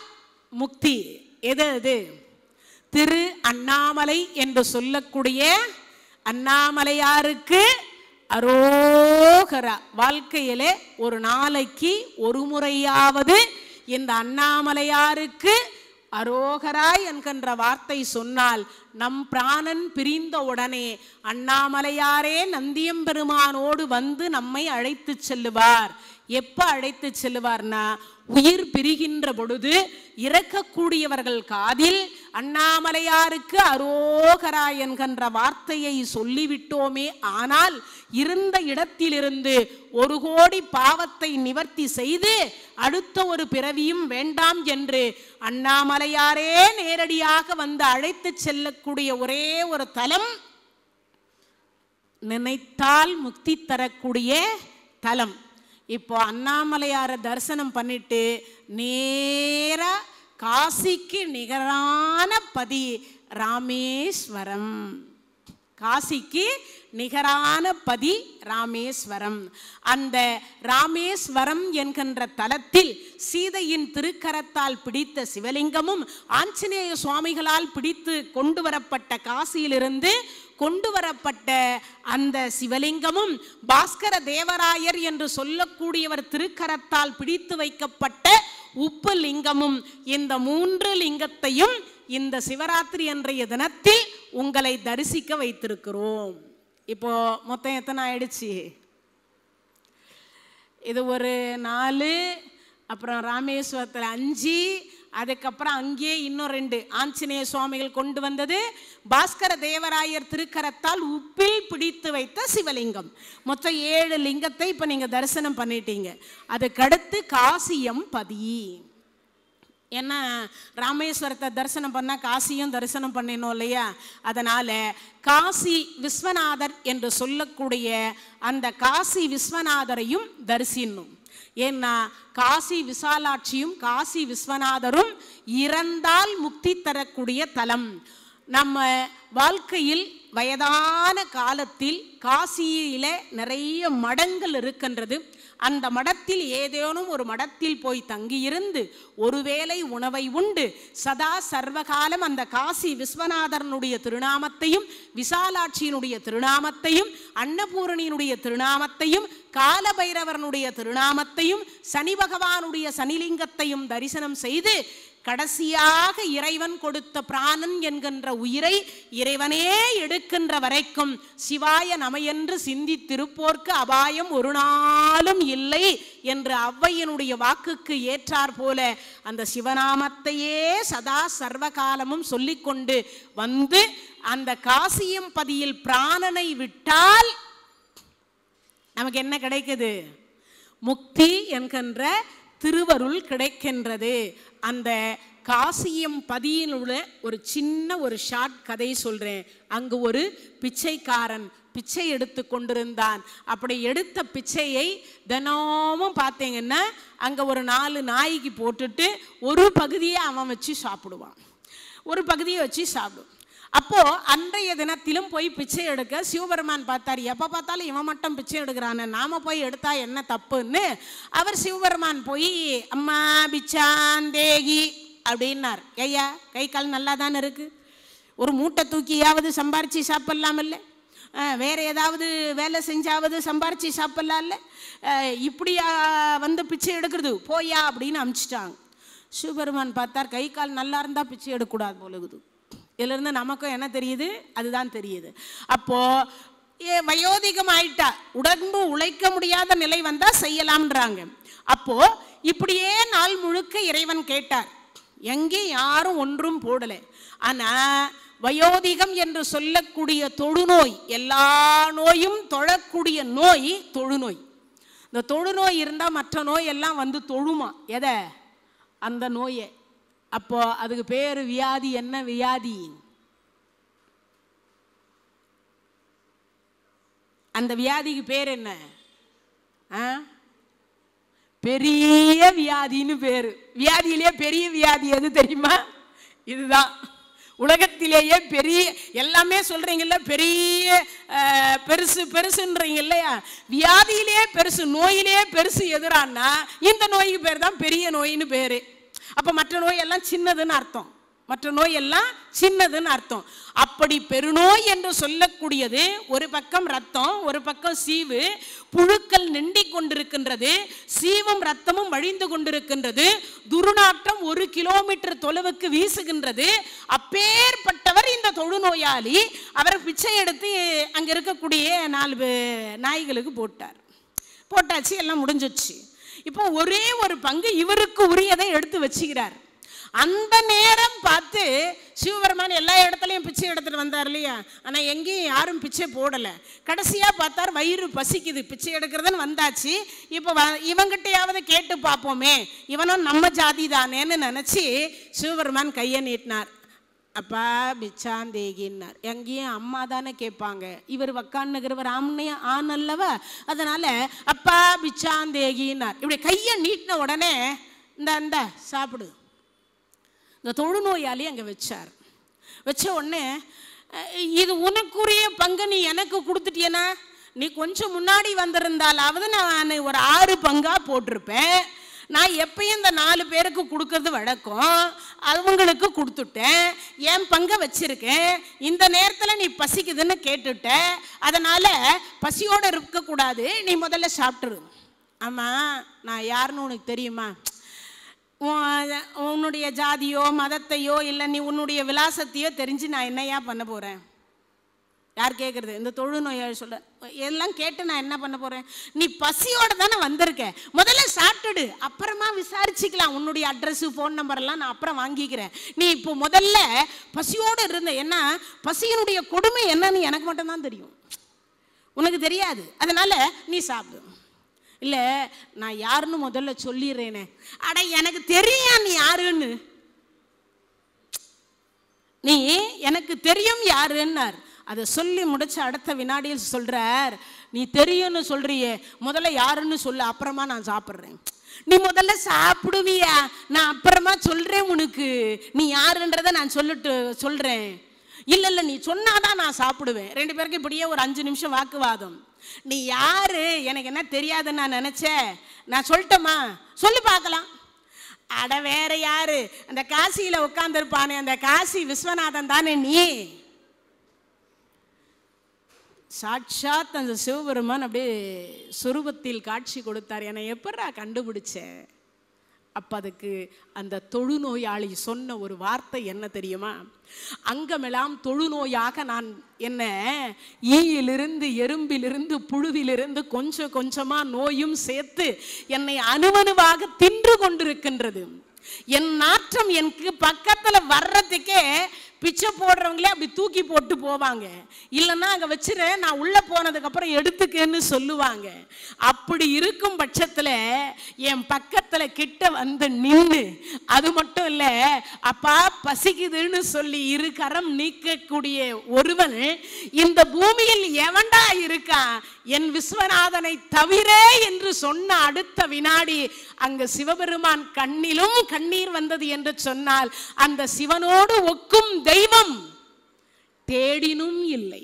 முக்தி. எது? திரு அண்ணாமலை என்று சொல்லக்கூடிய அண்ணாமலையாருக்கு அரோகரா. வாழ்க்கையிலே ஒரு நாளைக்கு ஒரு முறையாவது இந்த அண்ணாமலையாருக்கு அரோகரா என்கின்ற வார்த்தை சொன்னால் நம் பிராணன் பிரிந்த உடனே அண்ணாமலையாரே நந்தியம்பெருமானோடு வந்து நம்மை அழைத்து செல்லுவார். எப்ப அழைத்து செல்லுவார்னா, உயிர் பிரிகின்ற பொழுது இறக்கக்கூடியவர்கள் காதில் அண்ணாமலையாருக்கு அரோகரா என்கின்ற வார்த்தையை சொல்லிவிட்டோமே. ஆனால் இருந்த இடத்திலிருந்து 1 கோடி பாவத்தை நிவர்த்தி செய்து அடுத்த ஒரு பிறவியும் வேண்டாம் என்று அண்ணாமலையாரே நேரடியாக வந்து அழைத்து செல்லக்கூடிய ஒரே ஒரு தலம், நினைத்தால் முக்தி தரக்கூடிய தலம். இப்போ அண்ணாமலையாரை தரிசனம் பண்ணிட்டு நேரா காசிக்கு நிகரான பதி ராமேஸ்வரம். காசிக்கு நிகரான பதி ராமேஸ்வரம். அந்த ராமேஸ்வரம் என்கின்ற தலத்தில் சீதையின் திருக்கரத்தால் பிடித்த சிவலிங்கமும் ஆஞ்சநேய சுவாமிகளால் பிடித்து கொண்டு வரப்பட்ட காசியிலிருந்து கொண்டு வரப்பட்ட அந்த சிவலிங்கமும் பாஸ்கர தேவராயர் என்று சொல்லக்கூடியவர் திருக்கரத்தால் பிடித்து வைக்கப்பட்ட உப்பு லிங்கமும், இந்த 3 லிங்கத்தையும் இந்த சிவராத்திரி அன்றைய தினத்தில் உங்களை தரிசிக்க வைத்திருக்கிறோம். இப்போ மொத்தம் எத்தனை ஆயிடுச்சு? இது ஒரு 4, அப்புறம் ராமேஸ்வரத்தில் 5, அதுக்கப்புறம் அங்கேயே இன்னும் 2 ஆஞ்சநேய சுவாமிகள் கொண்டு வந்தது, பாஸ்கர தேவராயர் திருக்கரத்தால் உப்பில் பிடித்து வைத்த சிவலிங்கம். மொத்தம் 7 லிங்கத்தை இப்போ நீங்கள் தரிசனம் பண்ணிட்டீங்க. அதுக்கடுத்து காசியம் பதி. ஏன்னா ராமேஸ்வரத்தை தரிசனம் பண்ணால் காசியும் தரிசனம் பண்ணினோம் இல்லையா? அதனால் காசி விஸ்வநாதர் என்று சொல்லக்கூடிய அந்த காசி விஸ்வநாதரையும் தரிசிக்கணும். ஏன்னா காசி விசாலாட்சியும் காசி விஸ்வநாதரும் இறந்தால் முக்தி தரக்கூடிய தலம். நம்ம வாழ்க்கையில் வயதான காலத்தில் காசியில் நிறைய மடங்கள் இருக்கின்றது. அந்த மடத்தில் ஏதேனும் ஒரு மடத்தில் போய் தங்கியிருந்து ஒருவேளை உணவை உண்டு சதா சர்வகாலம் அந்த காசி விஸ்வநாதரனுடைய திருநாமத்தையும் விசாலாட்சியினுடைய திருநாமத்தையும் அன்னபூரணியினுடைய திருநாமத்தையும் காலபைரவரனுடைய திருநாமத்தையும் சனி பகவானுடைய சனிலிங்கத்தையும் தரிசனம் செய்து கடைசியாக இறைவன் கொடுத்த பிராணன் என்கின்ற உயிரை இறைவனே எடுக்கின்ற வரைக்கும் சிவாய நமையென்று சிந்தித்திருப்போர்க்கு அபாயம் ஒரு நாளும் இல்லை என்று ஔவையினுடைய வாக்குக்கு ஏற்றார் போல அந்த சிவநாமத்தையே சதா சர்வகாலமும் சொல்லிக்கொண்டு வந்து அந்த காசியம் பதியில் பிராணனை விட்டால் நமக்கு என்ன கிடைக்குது? முக்தி என்கின்ற திருவருள் கிடைக்கின்றது. அந்த காசியம் பதியில் உள்ள ஒரு சின்ன ஒரு ஷார்ட் கதை சொல்றேன். அங்கு ஒரு பிச்சைக்காரன் பிச்சை எடுத்து கொண்டிருந்தான். அப்படி எடுத்த பிச்சையை தினமும் பார்த்தீங்கன்னா அங்கே ஒரு 4 நாய்க்கு போட்டுட்டு ஒரு பகுதியை அவன் வச்சு சாப்பிடுவான், ஒரு பகுதியை வச்சு சாப்பிடுவான். அப்போ அன்றைய தினத்திலும் போய் பிச்சை எடுக்க சிவபெருமான் பார்த்தார். எப்போ பார்த்தாலும் இவன் மட்டும் பிச்சை எடுக்கிறான்னு, நாம போய் எடுத்தா என்ன தப்புன்னு அவர் சிவபெருமான் போய் அம்மா பிச்சாந்தேகி அப்படின்னார். ஐயா கை கால் நல்லா தானே இருக்கு, ஒரு மூட்டை தூக்கியாவது சம்பாரிச்சு சாப்பிடலாம் இல்லை, வேற ஏதாவது வேலை செஞ்சாவது சம்பாரிச்சு சாப்பிடலாம் இல்லை, இப்படியா வந்து பிச்சை எடுக்கிறது போயா அப்படின்னு அனுப்பிச்சிட்டாங்க. சிவபெருமான் பார்த்தார் கை கால் நல்லா இருந்தா பிச்சை எடுக்கக்கூடாது போலுகுது. இதிலிருந்து நமக்கும் என்ன தெரியுது? அதுதான் தெரியுது. அப்போ வயோதிகம் ஆயிட்டா உடம்பு உழைக்க முடியாத நிலை வந்தா செய்யலாம்ன்றாங்க. அப்போ இப்படியே நாள் முழுக்க இறைவன் கேட்டார். எங்கே யாரும் ஒன்றும் போடல. ஆனா வயோதிகம் என்று சொல்லக்கூடிய தொழுநோய், எல்லா நோயும் தொழக்கூடிய நோய் தொழுநோய். இந்த தொழுநோய் இருந்தா மற்ற நோய் எல்லாம் வந்து தொழுமா எதை? அந்த நோயை. அப்போ அதுக்கு பேரு வியாதி. என்ன வியாதி? அந்த வியாதிக்கு பேர் என்ன? பெரிய வியாதின்னு பேரு. வியாதியிலேயே பெரிய வியாதி எது தெரியுமா? இதுதான். உலகத்திலேயே பெரிய, எல்லாமே சொல்றீங்கல்ல பெரிய பெருசு பெருசுன்றீங்க இல்லையா? வியாதியிலேயே பெருசு, நோயிலேயே பெருசு எதிரானா இந்த நோய்க்கு பேர் தான் பெரிய நோயின்னு பேரு. அப்ப மற்ற நோய் எல்லாம் சின்னதுன்னு அர்த்தம், மற்ற நோய் எல்லாம் சின்னதுன்னு அர்த்தம். அப்படி பெருநோய் என்று சொல்லக்கூடியது ஒரு பக்கம் ரத்தம், ஒரு பக்கம் சீவு, புழுக்கள் நிண்டிக் கொண்டிருக்கின்றது, சீவும் ரத்தமும் வழிந்து கொண்டிருக்கின்றது, துர்நாற்றம் 1 கிலோமீட்டர் தொலைவுக்கு வீசுகின்றது. அப்பேற்பட்டவர் இந்த தொழுநோயாளி. அவர் பிச்சை எடுத்து அங்க இருக்கக்கூடிய 4 நாய்களுக்கு போட்டாச்சு, எல்லாம் முடிஞ்சிச்சு. இப்போ ஒரே ஒரு பங்கு இவருக்கு உரியதை எடுத்து வச்சுக்கிறார். அந்த நேரம் பார்த்து சிவபெருமான் எல்லா இடத்துலையும் பிச்சை எடுத்துட்டு வந்தார் இல்லையா? ஆனால் எங்கேயும் யாரும் பிச்சை போடலை. கடைசியாக பார்த்தார் வயிறு பசிக்குது, பிச்சை எடுக்கிறதுன்னு வந்தாச்சு. இப்போ இவங்கிட்டையாவது கேட்டு பார்ப்போமே, இவனும் நம்ம ஜாதி தானேன்னு நினச்சி சிவபெருமான் கையை நீட்டினார். அப்பா பிச்சாந்தேகின்னார். எங்கேயும் அம்மா தானே கேட்பாங்க, இவர் வக்கான்னுகிறவர் ஆண் அல்லவா, அதனால அப்பா பிச்சாந்தேகின்னார். இப்படி கையை நீட்டின உடனே இந்த சாப்பிடு இந்த தொழுநோயாளி அங்கே வச்சார். வச்ச உடனே இது உனக்குரிய பங்கு நீ எனக்கு கொடுத்துட்டியனா, நீ கொஞ்சம் முன்னாடி வந்திருந்தாலாவது நான் ஒரு 6 பங்கா போட்டிருப்பேன். நான் எப்பயும் இந்த 4 பேருக்கு கொடுக்கறது வழக்கம், அவங்களுக்கு கொடுத்துட்டேன், என் பங்கை வச்சிருக்கேன். இந்த நேரத்தில் நீ பசிக்குதுன்னு கேட்டுட்ட, அதனால பசியோடு இருக்கக்கூடாது, நீ முதல்ல சாப்பிட்டுரு. ஆமாம் நான் யாருன்னு உனக்கு தெரியுமா? உன்னுடைய ஜாதியோ மதத்தையோ இல்லை நீ உன்னுடைய விலாசத்தையோ தெரிஞ்சு நான் என்னையா பண்ண போகிறேன்? யார் கேட்குறது? இந்த தொழுநோயாளி சொல்ல எல்லாம் கேட்டு நான் என்ன பண்ண போகிறேன்? நீ பசியோடு தானே வந்திருக்க, முதல்ல சாப்பிட்டுடு, அப்புறமா விசாரிச்சுக்கலாம். உன்னுடைய அட்ரஸு ஃபோன் நம்பர்லாம் நான் அப்புறம் வாங்கிக்கிறேன். நீ இப்போ முதல்ல பசியோடு இருந்த. ஏன்னா பசியினுடைய கொடுமை என்னன்னு எனக்கு மட்டும்தான் தெரியும், உனக்கு தெரியாது. அதனால் நீ சாப்பிடு. இல்லை நான் யாருன்னு முதல்ல சொல்லிடுறேனே. அட எனக்கு தெரியும் நீ யாருன்னு, நீ எனக்கு தெரியும் யாருன்னார். அதை சொல்லி முடிச்ச அடுத்த வினாடியில் சொல்றார், நீ தெரியும்னு சொல்றியே, முதல்ல யாருன்னு சொல்லு, அப்புறமா நான் சாப்பிட்றேன். நீ முதல்ல சாப்பிடுவியா, நான் அப்புறமா சொல்றேன் உனக்கு நீ யாருன்றதை நான் சொல்றேன். இல்லை இல்லை நீ சொன்னாதான் நான் சாப்பிடுவேன். ரெண்டு பேருக்கு இப்படியே ஒரு 5 நிமிஷம் வாக்குவாதம். நீ யாரு எனக்கு என்ன தெரியாதுன்னு நான் நினைச்சேன், நான் சொல்லட்டுமா? சொல்லி பார்க்கலாம். அட வேற யாரு, அந்த காசியில உட்கார்ந்துருப்பானே அந்த காசி விஸ்வநாதன் தானே நீ. சாட்சாத் அந்த சிவபெருமான் அப்படியே சொரூபத்தில் காட்சி கொடுத்தார். என்னை எப்படா கண்டுபிடிச்ச? அப்போ அதுக்கு அந்த தொழுநோயாளி சொன்ன ஒரு வார்த்தை என்ன தெரியுமா? அங்கமெல்லாம் தொழுநோயாக நான் என்ன ஈயிலிருந்து எறும்பிலிருந்து புழுவிலிருந்து கொஞ்சம் கொஞ்சமாக நோயும் சேர்த்து என்னை அணுவணுவாக தின்று கொண்டிருக்கின்றது. என் நாற்றம் எனக்கு பக்கத்தில் வர்றதுக்கே பிச்சை போடுறவங்களே அப்படி தூக்கி போட்டு போவாங்க, இல்லைன்னா அங்கே வச்சுரு நான் உள்ளே போனதுக்கப்புறம் எடுத்துக்கன்னு சொல்லுவாங்க. அப்படி இருக்கும் பட்சத்தில் என் பக்கத்தில் கிட்ட வந்து நின்று, அது மட்டும் இல்லை அப்பா பசிக்குதுன்னு சொல்லி 2 கரம் நீக்கக்கூடிய ஒருவன் இந்த பூமியில் எவன்டா இருக்கா என் விஸ்வநாதனை தவிர என்று சொன்ன அடுத்த வினாடி அங்கு சிவபெருமான் கண்ணிலும் கண்ணீர் வந்தது என்று சொன்னால், அந்த சிவனோடு ஒக்கும் தெய்வம் தேடினும் இல்லை.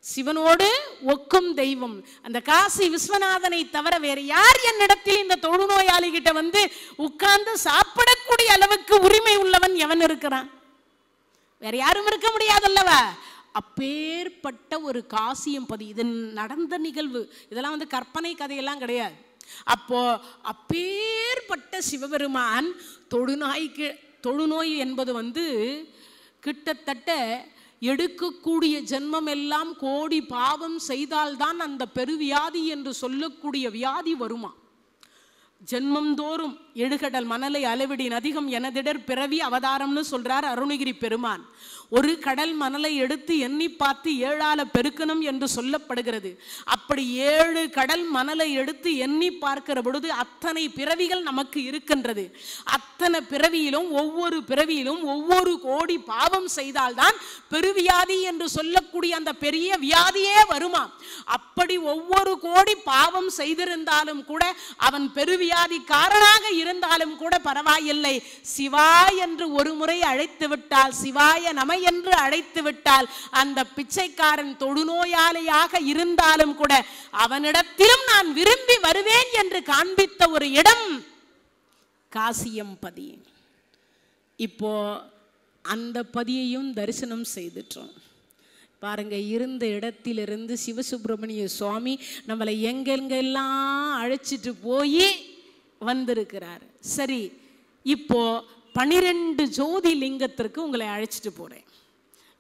சிவனோடு ஒக்கும் தெய்வம் அந்த காசி விஸ்வநாதனை தவிர வேறு யார் என்னிடத்தில் இந்த தொழுநோயாளி கிட்ட வந்து உட்கார்ந்து சாப்பிடக்கூடிய அளவுக்கு உரிமை உள்ளவன் எவன் இருக்கிறான்? வேற யாரும் இருக்க முடியாதல்லவா? அப்பேற்பட்ட ஒரு காசியம்பதி. இது நடந்த நிகழ்வு, இதெல்லாம் வந்து கற்பனை கதையெல்லாம் கிடையாது. அப்போ அப்பேற்பட்ட சிவபெருமான் தொழுநோய் என்பது வந்து கிட்டத்தட்ட எடுக்கக்கூடிய ஜென்மம் எல்லாம் கோடி பாவம் செய்தால்தான் அந்த பெருவியாதி என்று சொல்லக்கூடிய வியாதி வருமா? ஜென்மந்தோறும் 7 கடல் மணலை அளவிடின் அதிகம் எனதிடர் பிறவி அவதாரம்னு சொல்றார் அருணகிரி பெருமான். ஒரு கடல் மணலை எடுத்து எண்ணி பார்த்து 7ஆல பெருக்கணும் என்று சொல்லப்படுகிறது. அப்படி 7 கடல் மணலை எடுத்து எண்ணி பார்க்கிற பொழுது அத்தனை பிறவிகள் நமக்கு இருக்கின்றது. அத்தனை பிறவியிலும் ஒவ்வொரு பிறவியிலும் ஒவ்வொரு கோடி பாவம் செய்தால்தான் பெருவியாதி என்று சொல்லக்கூடிய அந்த பெரிய வியாதியே வருமா? அப்படி ஒவ்வொரு கோடி பாவம் செய்திருந்தாலும் கூட அவன் பெருவியாதிக்காரனாக இருந்தாலும் கூட பரவாயில்லை, சிவா என்று ஒரு முறை அழைத்து விட்டால், சிவாய நம என்று அழைத்து விட்டால், அந்த பிச்சைக்காரன் தொழுநோயாளியாக இருந்தாலும் கூட அவனிடத்திலும் நான் விரும்பி வருவேன் என்று காண்பித்த ஒரு இடம் காசியம்பதி. இப்போ அந்த பதியையும் தரிசனம் செய்துட்டோம். பாருங்க, இருந்த இடத்திலிருந்து சிவசுப்பிரமணிய சுவாமி நம்மளை எங்கெங்கெல்லாம் அழைச்சிட்டு போய் வந்திருக்கிறார். சரி, இப்போ 12 ஜோதி லிங்கத்திற்கு உங்களை அழைச்சிட்டு போறேன்.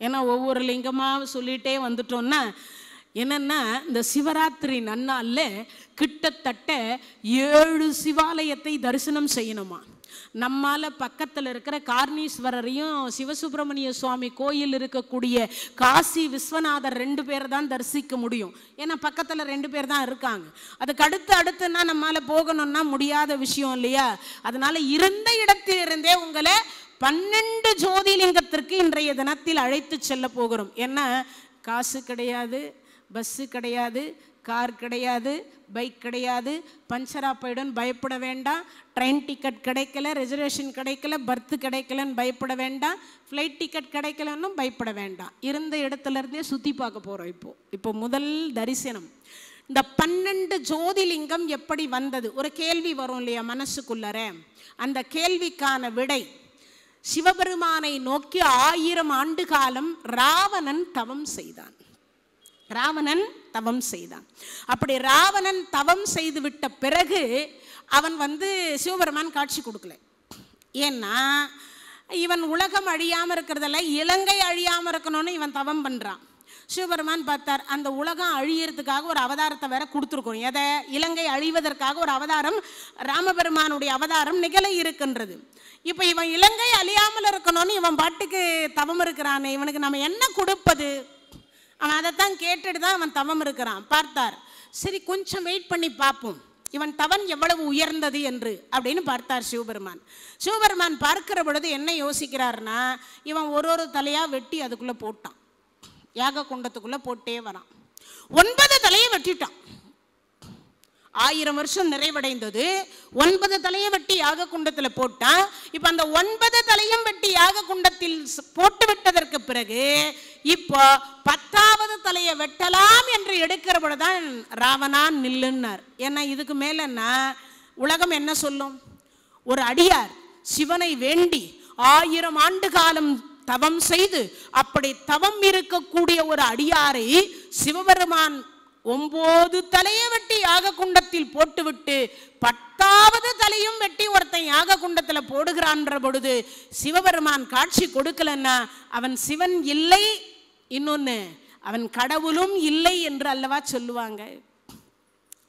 ஏன்னா ஒவ்வொரு லிங்கமாக சொல்லிட்டே வந்துட்டோம்னா என்னன்னா, இந்த சிவராத்திரி நன்னாளில் கிட்டத்தட்ட 7 சிவாலயத்தை தரிசனம் செய்யணுமா. நம்மால் பக்கத்தில் இருக்கிற கார்ணீஸ்வரரையும் சிவசுப்பிரமணிய சுவாமி கோயில் இருக்கக்கூடிய காசி விஸ்வநாதர் 2 பேர் தான் தரிசிக்க முடியும். ஏன்னா பக்கத்தில் 2 பேர் தான் இருக்காங்க. அதுக்கு அடுத்துன்னா நம்மால் போகணும்னா முடியாத விஷயம் இல்லையா? அதனால இருந்த இடத்திலிருந்தே உங்களை 12 ஜோதிலிங்கத்திற்கு இன்றைய தினத்தில் அழைத்து செல்ல போகிறோம். ஏன்னா காசு கிடையாது, பஸ்ஸு கிடையாது, கார் கிடையாது, பைக் கிடையாது, பஞ்சராப்பையுடன் பயப்பட வேண்டாம், ட்ரெயின் டிக்கெட் கிடைக்கல, ரிசர்வேஷன் கிடைக்கல, பர்த்து கிடைக்கலன்னு பயப்பட வேண்டாம், ஃப்ளைட் டிக்கெட் கிடைக்கலன்னு பயப்பட வேண்டாம். இருந்த இடத்துல இருந்தே சுற்றி பார்க்க போகிறோம். இப்போ முதல் தரிசனம். இந்த 12 ஜோதிலிங்கம் எப்படி வந்தது? ஒரு கேள்வி வரும் இல்லையா மனசுக்குள்ளர? அந்த கேள்விக்கான விடை, சிவபெருமானை நோக்கி 1000 ஆண்டு காலம் ராவணன் தவம் செய்தான். ராவணன் தவம் செய்தான். அப்படி ராவணன் தவம் செய்து விட்ட பிறகு அவன் சிவபெருமான் காட்சி கொடுக்கல. ஏன்னா இவன் உலகம் அழியாமல் இருக்கிறதில்ல, இலங்கை அழியாமல் இருக்கணும்னு இவன் தவம் பண்ணுறான். சிவபெருமான் பார்த்தார், அந்த உலகம் அழியறதுக்காக ஒரு அவதாரத்தை வேற கொடுத்துருக்கோம். எதை? இலங்கை அழிவதற்காக ஒரு அவதாரம், ராமபெருமானுடைய அவதாரம் நிகழ இருக்கின்றது. இப்போ இவன் இலங்கை அழியாமல் இருக்கணும்னு இவன் பாட்டுக்கு தவம் இருக்கிறானே, இவனுக்கு நம்ம என்ன கொடுப்பது? அவன் அதைத்தான் கேட்டுட்டு தான் அவன் தவம் இருக்கிறான். பார்த்தார், சரி கொஞ்சம் வெயிட் பண்ணி பார்ப்போம் இவன் தவம் எவ்வளவு உயர்ந்தது என்று அப்படின்னு பார்த்தார் சிவபெருமான். சிவபெருமான் பார்க்கிற பொழுது என்ன யோசிக்கிறார்னா, இவன் ஒரு தலையாக வெட்டி அதுக்குள்ளே போட்டான், யாக குண்டத்துக்குள்ளே போட்டே வரான். 9 தலையை வெட்டிட்டான். 1000 வருஷம் நிறைவடைந்தது. 9 தலையை வெட்டி யாக குண்டத்தில் போட்டான். இப்போ அந்த 9 தலையும் வெட்டி யாக குண்டத்தில் போட்டு விட்டதற்கு பிறகு இப்போ 10வது தலையை வெட்டலாம் என்று எடுக்கிற பொழுதுதான் ராவணா நில்லுன்னார். ஏன்னா இதுக்கு மேலன்னா உலகம் என்ன சொல்லும்? ஒரு அடியார் சிவனை வேண்டி 1000 ஆண்டு காலம் தவம் செய்து அப்படி தவம் இருக்கக்கூடிய ஒரு அடியாரை சிவபெருமான் 9 தலையை வெட்டி யாக குண்டத்தில் போட்டுவிட்டு 10வது தலையும் வெட்டி ஒருத்தன் யாக குண்டத்தில் போடுகிறான்ற பொழுது சிவபெருமான் காட்சி கொடுக்கலன்னா அவன் சிவன் இல்லை, இன்னொன்னு அவன் கடவுளும் இல்லை என்று அல்லவா சொல்லுவாங்க.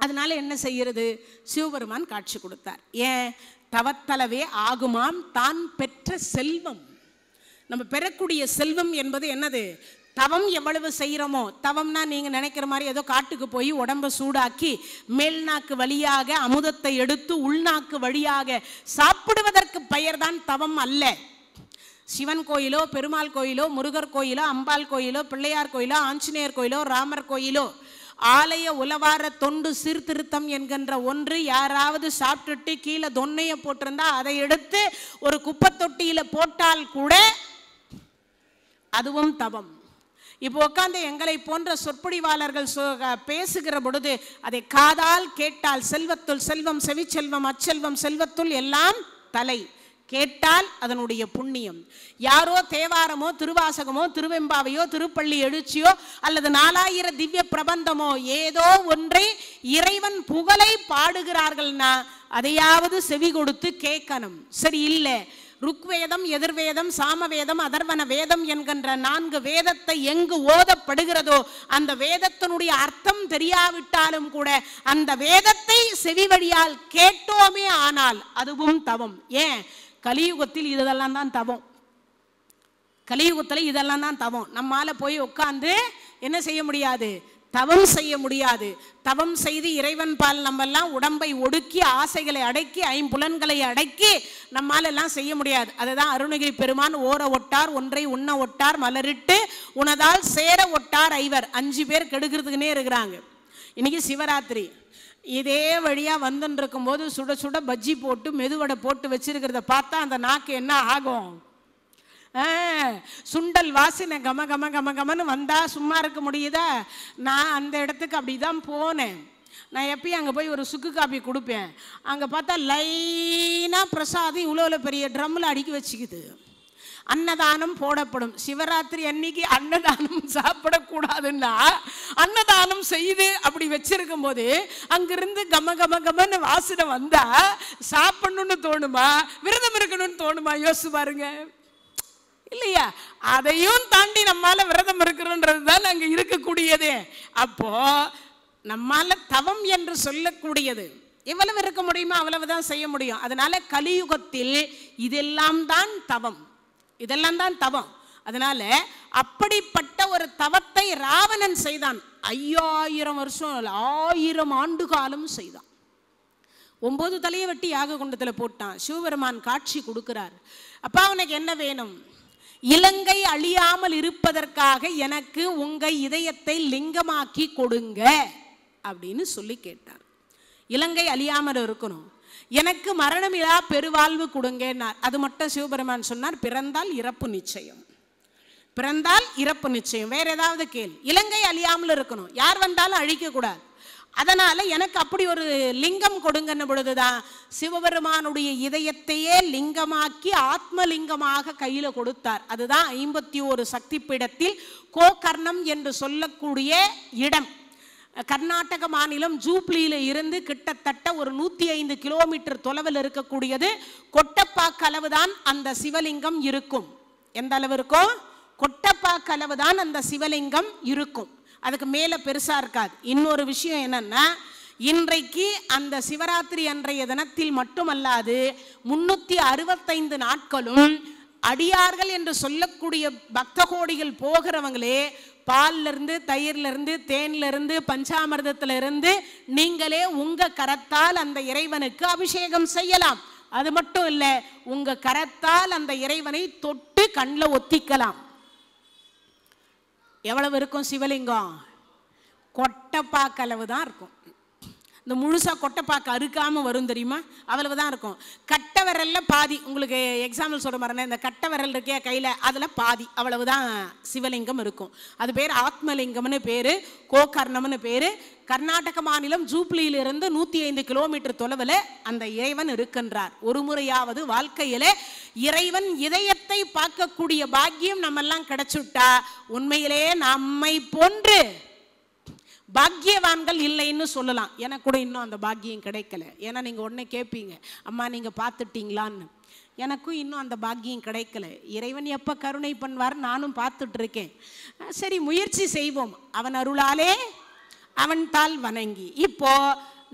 அதனால என்ன செய்யறது? சிவபெருமான் காட்சி கொடுத்தார். ஏன்? தவத்தளவே ஆகுமாம் தான் பெற்ற செல்வம். நம்ம பெறக்கூடிய செல்வம் என்பது என்னது? தவம் எவ்வளவு செய்கிறோமோ. தவம்னா நீங்கள் நினைக்கிற மாதிரி ஏதோ காட்டுக்கு போய் உடம்பை சூடாக்கி மேல்நாக்கு வழியாக அமுதத்தை எடுத்து உள்நாக்கு வழியாக சாப்பிடுவதற்கு பெயர் தான் தவம் அல்ல. சிவன் கோயிலோ, பெருமாள் கோயிலோ, முருகர் கோயிலோ, அம்பாள் கோயிலோ, பிள்ளையார் கோயிலோ, ஆஞ்சநேயர் கோயிலோ, ராமர் கோயிலோ, ஆலய உலவார தொண்டு சீர்திருத்தம் என்கின்ற ஒன்று யாராவது சாப்பிட்டுட்டு கீழே தொன்னையை போட்டிருந்தா அதை எடுத்து ஒரு குப்பை தொட்டியில் போட்டால் கூட அதுவும் தவம். இப்போ உட்காந்து எங்களை போன்ற சொற்பொழிவாளர்கள் பேசுகிற பொழுது அதை காதால் கேட்டால் செல்வத்துள் செல்வம், செவிச்செல்வம், அச்செல்வம், செல்வத்துள் எல்லாம் தலை கேட்டால் அதனுடைய புண்ணியம். யாரோ தேவாரமோ, திருவாசகமோ, திருவெம்பாவையோ, திருப்பள்ளி எழுச்சியோ அல்லது 4000 திவ்ய பிரபந்தமோ ஏதோ ஒன்றை இறைவன் புகழை பாடுகிறார்கள்னா அதையாவது செவி கொடுத்து கேட்கணும். சரி இல்லை, ருக்வேதம், எதிர்வேதம், சாமவேதம், அதர்வன வேதம் என்கின்ற 4 வேதத்தை எங்கு ஓதப்படுகிறதோ அந்த வேதத்தினுடைய அர்த்தம் தெரியாவிட்டாலும் கூட அந்த வேதத்தை செவி வழியால் கேட்டோமே ஆனால் அதுவும் தவம். ஏன்? கலியுகத்தில் இதெல்லாம் தான் தவம். கலியுகத்தில் இதெல்லாம் தான் தவம். நம்மால போய் உட்கார்ந்து என்ன செய்ய முடியாது? தவம் செய்ய முடியாது. தவம் செய்து இறைவன் பால் நம்மெல்லாம் உடம்பை ஒடுக்கி ஆசைகளை அடக்கி ஐம்புலன்களை அடக்கி நம்மால் எல்லாம் செய்ய முடியாது. அதுதான் அருணகிரி பெருமான் ஓர ஒட்டார் ஒன்றை உண்ண ஒட்டார் மலரிட்டு உனதால் சேர ஒட்டார் ஐவர். 5 பேர் கெடுக்கிறதுக்குன்னே இருக்கிறாங்க. இன்னைக்கு சிவராத்திரி. இதே வழியாக வந்துன்னு இருக்கும்போது சுட சுட பஜ்ஜி போட்டு மெதுவடை போட்டு வச்சிருக்கிறத பார்த்தா அந்த நாக்கு என்ன ஆகும்? சுண்டல் வாசனை கம கம கம கமன்னு வந்தால் சும்மா இருக்க முடியுதா? நான் அந்த இடத்துக்கு அப்படி தான் போனேன். நான் எப்பயும் அங்கே போய் ஒரு சுக்கு காப்பி கொடுப்பேன். அங்கே பார்த்தா லைனாக பிரசாதம் இவ்வளோ பெரிய ட்ரம்மில் அடுக்கி வச்சுக்குது. அன்னதானம் போடப்படும். சிவராத்திரி அன்னைக்கு அன்னதானம் சாப்பிடக்கூடாதுன்னா அன்னதானம் செய்து அப்படி வச்சிருக்கும் போது அங்கிருந்து கம கம கமன்னு வாசனை வந்தா சாப்பிடணும்னு தோணுமா, விரதம் இருக்கணும்னு தோணுமா? யோசிச்சு பாருங்க. இல்லையா? அதையும் தாண்டி நம்மால விரதம் இருக்கிறோன்றது தான் அங்கே இருக்கக்கூடியதே. அப்போ நம்மால தவம் என்று சொல்லக்கூடியது எவ்வளவு இருக்க முடியுமோ அவ்வளவுதான் செய்ய முடியும். அதனால கலியுகத்தில் இதெல்லாம் தான் தவம், இதெல்லாம் தான் தவம். அதனால அப்படிப்பட்ட ஒரு தவத்தை ராவணன் செய்தான். 5000 வருஷம் 1000 ஆண்டு காலம் செய்தான். 9 தலையை வெட்டி யாக குண்டத்தில் போட்டான். சிவபெருமான் காட்சி கொடுக்கிறார். அப்பா அவனுக்கு என்ன வேணும்? இலங்கை அழியாமல் இருப்பதற்காக எனக்கு உங்க இதயத்தை லிங்கமாக்கி கொடுங்க அப்படின்னு சொல்லி கேட்டார். இலங்கை அழியாமல் இருக்கணும், எனக்கு மரணமில்லா பெருவாழ்வு கொடுங்கன்னார். அது மட்டும் சிவபெருமான் சொன்னார், பிறந்தால் இறப்பு நிச்சயம், பிறந்தால் இறப்பு நிச்சயம். வேற ஏதாவது கேள். இலங்கை அழியாமல் இருக்கணும், யார் வந்தாலும் அழிக்க கூடாது. அதனால எனக்கு அப்படி ஒரு லிங்கம் கொடுங்கன்ன பொழுதுதான் சிவபெருமானுடைய இதயத்தையே லிங்கமாக்கி ஆத்மலிங்கமாக கையில கொடுத்தார். அதுதான் 51 சக்தி பீடத்தில் கோகர்ணம் என்று சொல்லக்கூடிய இடம். கர்நாடக மாநிலம் ஜூப்ளியில இருந்து கிட்டத்தட்ட ஒரு 105 கிலோமீட்டர் தொலைவில் இருக்கக்கூடியது. கொட்டப்பாக்கு அளவுதான் அந்த சிவலிங்கம் இருக்கும். எந்த அளவு இருக்கும்? கொட்டப்பாக்கு அளவுதான் அந்த சிவலிங்கம் இருக்கும். அதுக்கு மேல பெருசா இருக்காது. இன்னொரு விஷயம் என்னன்னா, இன்றைக்கு அந்த சிவராத்திரி அன்றைய தினத்தில் மட்டுமல்லாது 365 நாட்களும் அடியார்கள் என்று சொல்லக்கூடிய பக்த கோடிகள் போகிறவங்களே பால்ல இருந்து, தயிர்ல இருந்து, தேன்ல இருந்து, பஞ்சாமிர்தத்துல இருந்து நீங்களே உங்க கரத்தால் அந்த இறைவனுக்கு அபிஷேகம் செய்யலாம். அது மட்டும் இல்ல, உங்க கரத்தால் அந்த இறைவனை தொட்டு கண்ணில் ஒத்திக்கலாம். எவ்வளவு இருக்கும் சிவலிங்கம்? கொட்டைப்பாக்கு அளவு தான் இருக்கும். இந்த முழுசா கொட்டைப்பாக்கு அறுக்காம வரும் தெரியுமா, அவ்வளவு தான் இருக்கும். கட்டை விரல்ல பாதி. உங்களுக்கு எக்ஸாம்பிள் சொல்ற மாதிரி, இந்த கட்டை விரல் இருக்கே கையில, அதுல பாதி, அவ்வளவுதான் சிவலிங்கம் இருக்கும். அது பேர் ஆத்மலிங்கம்னு பேரு, கோகர்ணம்னு பேரு. கர்நாடக மாநிலம் ஜூப்ளியிலிருந்து 105 கிலோமீட்டர் தொலைவில் அந்த இறைவன் இருக்கின்றார். ஒரு முறையாவது வாழ்க்கையில இறைவன் இதயத்தை பார்க்கக்கூடிய பாக்கியம் நம்ம எல்லாம் கிடைச்சுட்டா உண்மையிலே நம்மை போன்று பாக்கியவான்கள் இல்லைன்னு சொல்லலாம். எனக்கு கூட இன்னும் அந்த பாக்கியம் கிடைக்கல. ஏன்னா நீங்க உடனே கேட்பீங்க, அம்மா நீங்க பார்த்துட்டீங்களான்னு. எனக்கும் இன்னும் அந்த பாக்கியம் கிடைக்கல. இறைவன் எப்ப கருணை பண்ணுவார் நானும் பார்த்துட்டு இருக்கேன். சரி, முயற்சி செய்வோம். அவன் அருளாலே அவன் தாள் வணங்கி. இப்போ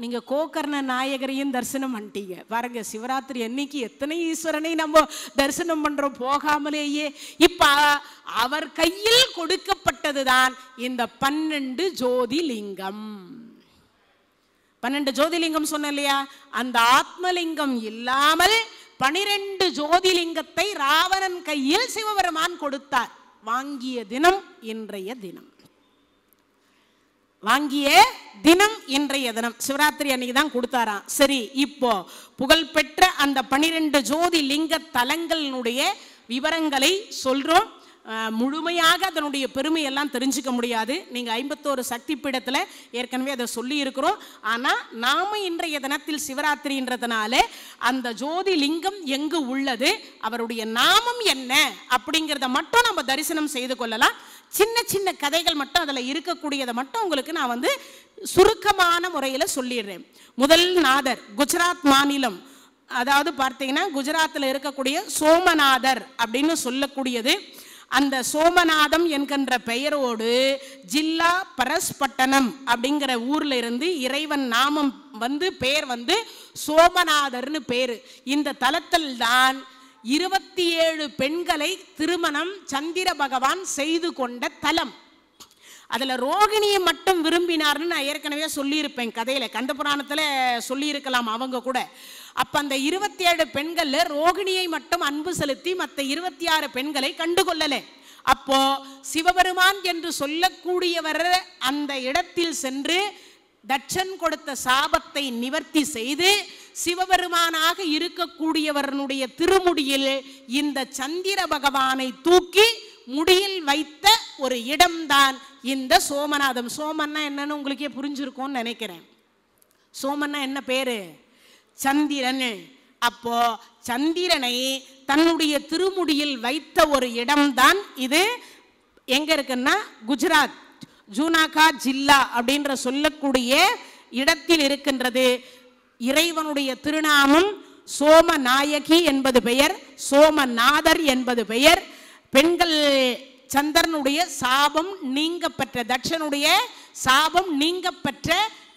நீங்க கோகர்ண நாயகரையும் தரிசனம் பண்ணிட்டீங்க பாருங்க. சிவராத்திரி அன்னைக்கு எத்தனை ஈஸ்வரனை நம்ம தரிசனம் பண்றோம் போகாமலேயே. இப்ப அவர் கையில் கொடுக்கப்பட்டதுதான் இந்த 12 ஜோதிலிங்கம். 12 ஜோதிலிங்கம் சொன்ன இல்லையா, அந்த ஆத்மலிங்கம் இல்லாமல் 12 ஜோதிலிங்கத்தை ராவணன் கையில் சிவபெருமான் கொடுத்தார். வாங்கிய தினம் இன்றைய தினம். வாங்கிய தினம் இன்றைய தினம். சிவராத்திரி அன்னைக்கு தான் கொடுத்தாராம். சரி, இப்போ புகழ்பெற்ற அந்த 12 ஜோதி லிங்க தலங்களினுடைய விவரங்களை சொல்றோம். முழுமையாக அதனுடைய பெருமையெல்லாம் தெரிஞ்சுக்க முடியாது. நீங்கள் 51 சக்தி பீடத்தில் ஏற்கனவே அதை சொல்லி இருக்கிறோம். ஆனால் நாம் இன்றைய தினத்தில் சிவராத்திரின்றதுனால அந்த ஜோதி லிங்கம் எங்கு உள்ளது, அவருடைய நாமம் என்ன அப்படிங்கிறத மட்டும் நம்ம தரிசனம் செய்து கொள்ளலாம். சின்ன சின்ன கதைகள் மட்டும் அதில் இருக்கக்கூடியதை மட்டும் உங்களுக்கு நான் சுருக்கமான முறையில் சொல்லிடுறேன். முதல் நாதர் குஜராத் மாநிலம், அதாவது பார்த்தீங்கன்னா குஜராத்தில் இருக்கக்கூடிய சோமநாதர் அப்படின்னு சொல்லக்கூடியது. அந்த சோமநாதம் என்கின்ற பெயரோடு ஜில்லா பரஸ்பட்டணம் அப்படிங்கிற ஊர்ல இருந்து இறைவன் நாமம் பெயர் சோமநாதர்னு பேரு. இந்த தலத்தில் தான் 27 பெண்களை திருமணம் சந்திர பகவான் செய்து கொண்ட தலம். அதுல ரோகிணியை மட்டும் விரும்பினார்னு நான் ஏற்கனவே சொல்லியிருப்பேன் கதையில, கந்த புராணத்துல சொல்லியிருக்கலாம் அவங்க கூட. அப்ப அந்த 27 பெண்கள்ல ரோகிணியை மட்டும் அன்பு செலுத்தி மற்ற 26 பெண்களை கண்டுகொள்ளல. அப்போ சிவபெருமான் என்று சொல்லக்கூடியவர் அந்த இடத்தில் சென்று தட்சன் கொடுத்த சாபத்தை நிவர்த்தி செய்து சிவபெருமானாக இருக்கக்கூடியவனுடைய திருமுடியில் இந்த சந்திர பகவானை தூக்கி முடியில் வைத்த ஒரு இடம்தான் இந்த சோமநாதம். சோமன்னா என்னன்னு உங்களுக்கே புரிஞ்சிருக்கும்னு நினைக்கிறேன். சோமன்னா என்ன பேரு? சந்திரன். அப்போ சந்திரனை தன்னுடைய திருமுடியில் வைத்த ஒரு இடம்தான் இது. எங்க இருக்குன்னா குஜராத் ஜூனாகத் ஜில்லா அப்படின்ற சொல்லக்கூடிய இடத்தில் இருக்கின்றது. இறைவனுடைய திருநாமம் சோமநாயகி என்பது பெயர், சோமநாதர் என்பது பெயர். பெண்கள் சந்திரனுடைய சாபம் நீங்க பெற்ற, தட்சனுடைய சாபம் நீங்க பெற்ற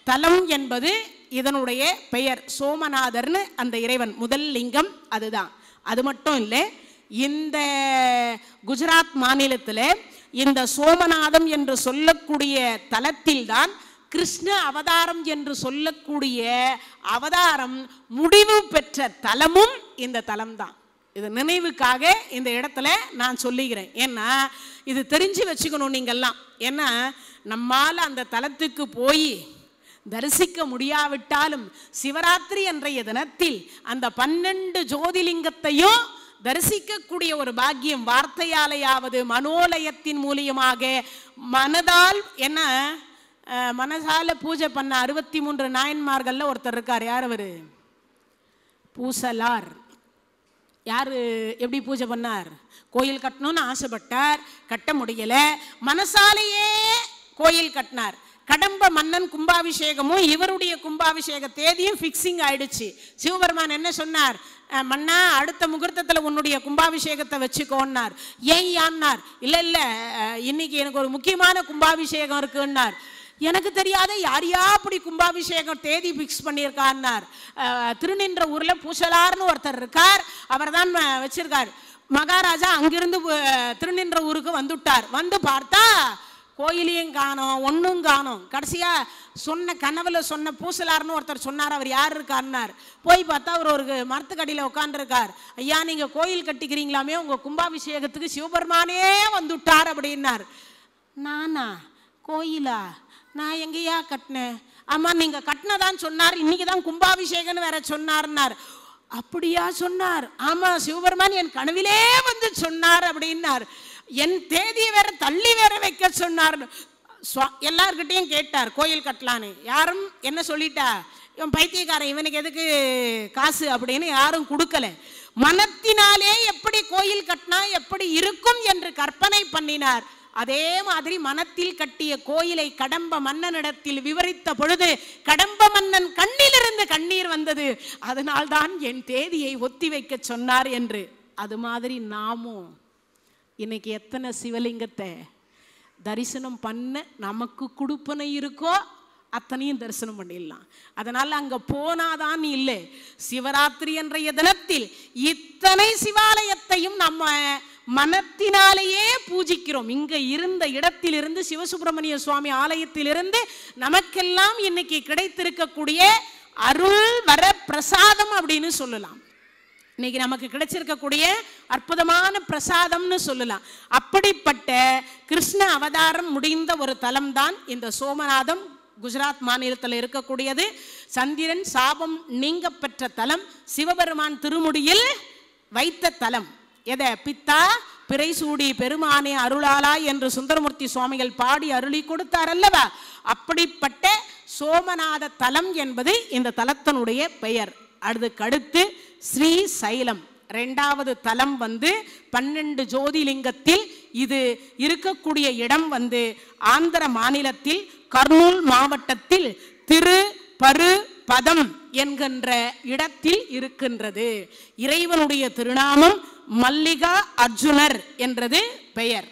தலம் என்பது இதனுடைய பெயர். சோமநாதர்னு அந்த இறைவன் முதல் லிங்கம் அதுதான். அது மட்டும் இல்லை, இந்த குஜராத் மாநிலத்தில் இந்த சோமநாதம் என்று சொல்லக்கூடிய தலத்தில் தான் கிருஷ்ண அவதாரம் என்று சொல்லக்கூடிய அவதாரம் முடிவு பெற்ற தலமும் இந்த தலம்தான். இது நினைவுக்காக இந்த இடத்துல நான் சொல்லுகிறேன். ஏன்னா இது தெரிஞ்சு வச்சுக்கணும் நீங்கள்லாம். ஏன்னா நம்மால் அந்த தலத்துக்கு போய் தரிசிக்க முடியாவிட்டாலும் சிவராத்திரி அன்றைய தினத்தில் அந்த 12 ஜோதிலிங்கத்தையும் தரிசிக்கக்கூடிய ஒரு பாக்கியம் வார்த்தையாலையாவது மனோலயத்தின் மூலியமாக மனதால் என்ன மனசால பூஜை பண்ண 63 நாயன்மார்கள்ல ஒருத்தர் இருக்கார். யார் அவர்? பூசலார். யார் எப்படி பூஜை பண்ணார்? கோயில் கட்டணும்னு ஆசைப்பட்டார், கட்ட முடியல, மனசாலேயே கோயில் கட்டினார். கடம்ப மன்னன் கும்பாபிஷேகமும் இவருடைய கும்பாபிஷேக தேதியும் ஃபிக்ஸிங் ஆயிடுச்சு. சிவபெருமான் என்ன சொன்னார்? மன்னா, அடுத்த முகூர்த்தத்தில் உன்னுடைய கும்பாபிஷேகத்தை வச்சுக்கோன்னார். ஏன் யான்னார்? இல்லை இன்னைக்கு எனக்கு ஒரு முக்கியமான கும்பாபிஷேகம் இருக்குன்னார். எனக்கு தெரியாத யாரையா அப்படி கும்பாபிஷேகம் தேதி ஃபிக்ஸ் பண்ணியிருக்கான்னார். திருநின்ற ஊரில் பூசலார்னு ஒருத்தர் இருக்கார், அவர் தான் வச்சிருக்கார். மகாராஜா அங்கிருந்து திருநின்ற ஊருக்கு வந்துட்டார். வந்து பார்த்தா கோயிலையும் காணோம், ஒன்றும் காணோம். கடைசியா சொன்ன கனவுல சொன்ன பூசலார்னு ஒருத்தர் சொன்னார். அவர் யார் இருக்காருன்னார். போய் பார்த்தா அவர் ஒரு மரத்துக்கடியில் உட்காந்துருக்கார். ஐயா, நீங்க கோயில் கட்டிக்கிறீங்களாமே, உங்க கும்பாபிஷேகத்துக்கு சிவபெருமானே வந்துட்டார் அப்படின்னார். நானா? கோயிலா? நான் எங்கேயா கட்டினேன்? ஆமா, நீங்க கட்டினதான் சொன்னார், இன்னைக்கு தான் கும்பாபிஷேகம்னு வேற சொன்னார்னார். அப்படியா சொன்னார்? ஆமா, சிவபெருமான் என் கனவிலே வந்து சொன்னார் அப்படின்னார். என் தேதியை வேற தள்ளி வேற வைக்க சொன்னார். எல்லார்கிட்டையும் கேட்டார் கோயில் கட்டலான்னு. யாரும் என்ன சொல்லிட்டா, இவன் பைத்தியக்காரன், இவனுக்கு எதுக்கு காசு அப்படின்னு யாரும் கொடுக்கல. மனத்தினாலே எப்படி கோயில் கட்டினா எப்படி இருக்கும் என்று கற்பனை பண்ணினார். அதே மாதிரி மனத்தில் கட்டிய கோயிலை கடம்ப மன்னனிடத்தில் விவரித்த பொழுது கடம்ப மன்னன் கண்ணிலிருந்து கண்ணீர் வந்தது. அதனால்தான் என் தேதியை ஒத்தி வைக்க சொன்னார் என்று. அது மாதிரி நாமும் இன்னைக்கு எத்தனை சிவலிங்கத்தை தரிசனம் பண்ண நமக்கு கொடுப்பனை இருக்கோ அத்தனையும் தரிசனம் பண்ணிடலாம். அதனால அங்க போனாதான் இல்லை, சிவராத்திரி என்ற தினத்தில் இத்தனை சிவாலயத்தையும் நம்ம மனத்தினாலேயே பூஜிக்கிறோம். இங்க இருந்த இடத்திலிருந்து சிவசுப்பிரமணிய சுவாமி ஆலயத்திலிருந்து நமக்கெல்லாம் இன்னைக்கு கிடைத்திருக்கக்கூடிய அருள் வர பிரசாதம் அப்படின்னு சொல்லலாம். இன்னைக்கு நமக்கு கிடைச்சிருக்கக்கூடிய அற்புதமான பிரசாதம்னு சொல்லலாம். அப்படிப்பட்ட கிருஷ்ண அவதாரம் முடிந்த ஒரு தலம் தான் இந்த சோமநாதம், குஜராத் மாநிலத்தில் இருக்கக்கூடியது. சந்திரன் சாபம் நீங்க பெற்ற தலம், சிவபெருமான் திருமுடியில் வைத்த தலம். எதை? பித்தா பிறைசூடி பெருமானே அருளாலா என்று சுந்தரமூர்த்தி சுவாமிகள் பாடி அருளி கொடுத்தார் அல்லவா? அப்படிப்பட்ட சோமநாத தலம் என்பது இந்த தலத்தினுடைய பெயர். அதுக்கடுத்து ஸ்ரீ சைலம் இரண்டாவது தலம் 12 ஜோதிலிங்கத்தில் இது இருக்கக்கூடிய இடம் ஆந்திர மாநிலத்தில் கர்னூல் மாவட்டத்தில் திருப்பருபதம் என்கின்ற இடத்தில் இருக்கின்றது. இறைவனுடைய திருநாமம் மல்லிகா அர்ஜுனர் என்றது பெயர்.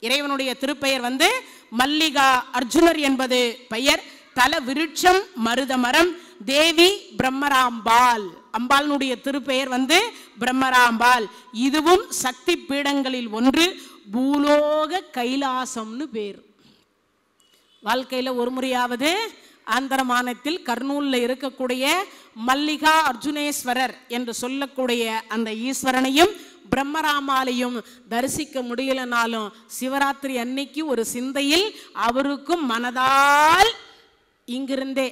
இறைவனுடைய திருப்பெயர் மல்லிகா அர்ஜுனர் என்பது பெயர். தல விருட்சம் மருதமரம். தேவி பிரம்மராம்பாள். அம்பாளுடைய திருப்பெயர் பிரம்மராம்பாள். இதுவும் சக்தி பீடங்களில் ஒன்று. பூலோக கைலாசம்னு பேர். வாழ்க்கையில ஒரு முறையாவது ஆந்திர மாநிலத்தில் கர்னூல்ல இருக்கக்கூடிய மல்லிகா அர்ஜுனேஸ்வரர் என்று சொல்லக்கூடிய அந்த ஈஸ்வரனையும் பிரம்மராமாலையும் தரிசிக்க முடியலனாலும் சிவராத்திரி அன்னைக்கு ஒரு சிந்தையில் அவருக்கும் மனதால் இங்கிருந்தே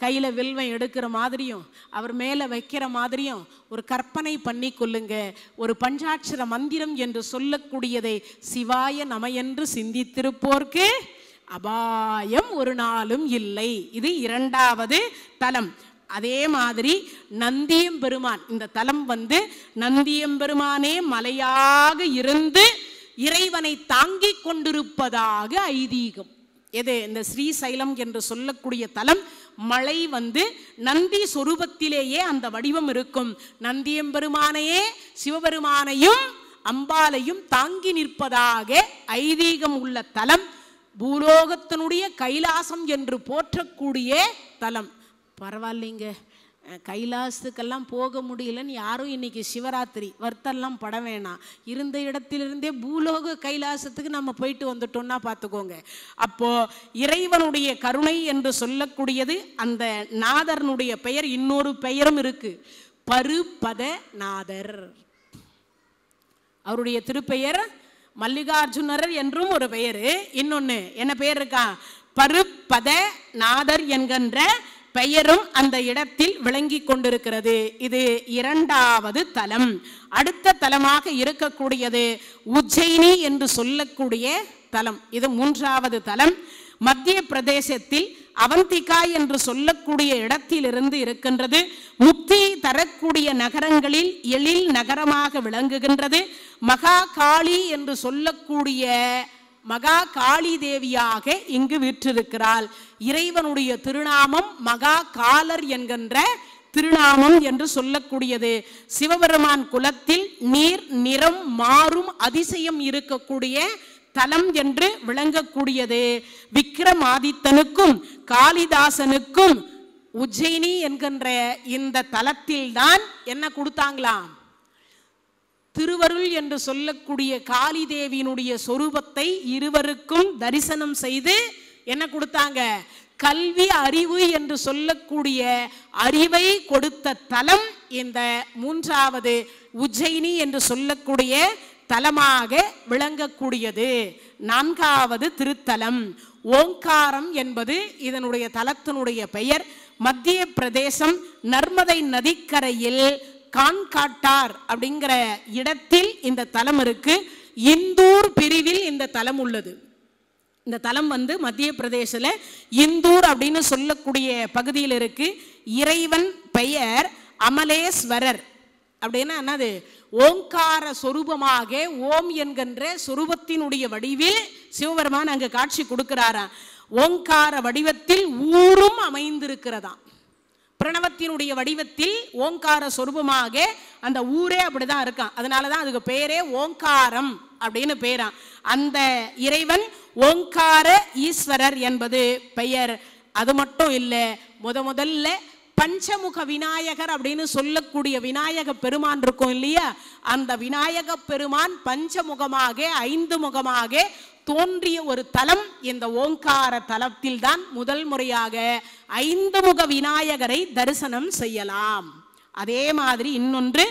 கையில் வில்வம் எடுக்கிற மாதிரியும் அவர் மேலே வைக்கிற மாதிரியும் ஒரு கற்பனை பண்ணி கொள்ளுங்க. ஒரு பஞ்சாட்சர மந்திரம் என்று சொல்லக்கூடியதை சிவாய நம என்று சிந்தித்திருப்போர்க்கு அபாயம் ஒரு நாளும் இல்லை. இது இரண்டாவது தலம். அதே மாதிரி நந்தியம்பெருமான், இந்த தலம் நந்தியம்பெருமானே மலையாக இருந்து இறைவனை தாங்கிக் கொண்டிருப்பதாக ஐதீகம். எது? இந்த ஸ்ரீசைலம் என்று சொல்லக்கூடிய தலம். மலை நந்தி சொரூபத்திலேயே அந்த வடிவம் இருக்கும். நந்தியம்பெருமானையே சிவபெருமானையும் அம்பாலையும் தாங்கி நிற்பதாக ஐதீகம் உள்ள தலம். பூலோகத்தினுடைய கைலாசம் என்று போற்றக்கூடிய தலம். பரவாயில்லைங்க, கைலாசத்துக்கெல்லாம் போக முடியலன்னு யாரும் இன்னைக்கு சிவராத்திரி வருத்தெல்லாம் பட வேணாம். இருந்த இடத்திலிருந்தே பூலோக கைலாசத்துக்கு நம்ம போயிட்டு வந்துட்டோம்னா பார்த்துக்கோங்க. அப்போ இறைவனுடைய கருணை என்று சொல்லக்கூடியது அந்த நாதர்னுடைய பெயர். இன்னொரு பெயரும் இருக்கு, பருபத நாதர். அவருடைய திருப்பெயர் மல்லிகார்ஜுனர் என்றும் ஒரு பெயர். இன்னொன்னு என்ன பெயர் இருக்கா? பருபத நாதர் என்கின்ற பெயரும் அந்த இடத்தில் விளங்கி கொண்டிருக்கிறது. இது இரண்டாவது தலம். அடுத்த தலமாக இருக்கக்கூடியது உஜ்ஜயினி என்று சொல்லக்கூடிய தலம். இது மூன்றாவது தலம். மத்திய பிரதேசத்தில் அவந்திகா என்று சொல்லக்கூடிய இடத்திலிருந்து இருக்கின்றது. முக்தி தரக்கூடிய நகரங்களில் எழில் நகரமாக விளங்குகின்றது. மகா காளி என்று சொல்லக்கூடிய மகா காளி தேவியாக இங்கு வீற்றிருக்கிறாள். இறைவனுடைய திருநாமம் மகா காலர் என்கின்ற திருநாமம் என்று சொல்லக்கூடியது. சிவபெருமான் குலத்தில் நீர் நிறம் மாறும் அதிசயம் இருக்கக்கூடிய தலம் என்று விளங்கக்கூடியது. விக்ரமாதித்தனுக்கும் காளிதாசனுக்கும் உஜ்ஜயினி என்கின்ற இந்த தலத்தில் தான் என்ன கொடுத்தாங்களாம்? திருவருள் என்று சொல்லக்கூடிய காளி தேவியினுடைய சொரூபத்தை இருவருக்கும் தரிசனம் செய்து என்ன கொடுத்தாங்க? கல்வி அறிவு என்று சொல்லக்கூடிய அறிவை கொடுத்த தலம் இந்த மூன்றாவது உஜ்ஜயினி என்று சொல்லக்கூடிய தலமாக விளங்கக்கூடியது. நான்காவது திருத்தலம் ஓங்காரம் என்பது இதனுடைய தலத்தினுடைய பெயர். மத்திய பிரதேசம் நர்மதை நதிக்கரையில் கான்காட்டார் அப்படிங்கிற இடத்தில் இந்த தலம் இருக்கு. இந்தூர் பிரிவில் இந்த தலம் உள்ளது. இந்த தலம் மத்திய பிரதேசல இந்தூர் அப்படின்னு சொல்லக்கூடிய பகுதியில் இருக்கு. இறைவன் பெயர் அமலேஸ்வரர். அப்படின்னா என்னது? ஓங்கார சொரூபமாக ஓம் என்கின்ற சொரூபத்தினுடைய வடிவில் சிவபெருமான் அங்கு காட்சி கொடுக்கிறாராம். ஓங்கார வடிவத்தில் ஊரும் அமைந்திருக்கிறதாம். பிரணவத்தினுடைய வடிவத்தில் ஓங்கார சொரூபமாக அந்த ஊரே அப்படிதான் இருக்கான். அதனாலதான் அதுக்கு பேரே ஓங்காரம் அப்படின்னு பேரா. அந்த இறைவன் ஓங்கார ஈஸ்வரர் என்பது பெயர். அது மட்டும் இல்லை, முதல்ல பஞ்சமுக விநாயகர் அப்படின்னு சொல்லக்கூடிய விநாயக பெருமான் இருக்கும் இல்லையா, அந்த விநாயக பெருமான் பஞ்சமுகமாக 5 முகமாக தோன்றிய ஒரு தலம் இந்த ஓங்கார தலத்தில் தான் முதல் முறையாக 5 முக விநாயகரை தரிசனம் செய்யலாம். அதே மாதிரி இன்னொன்று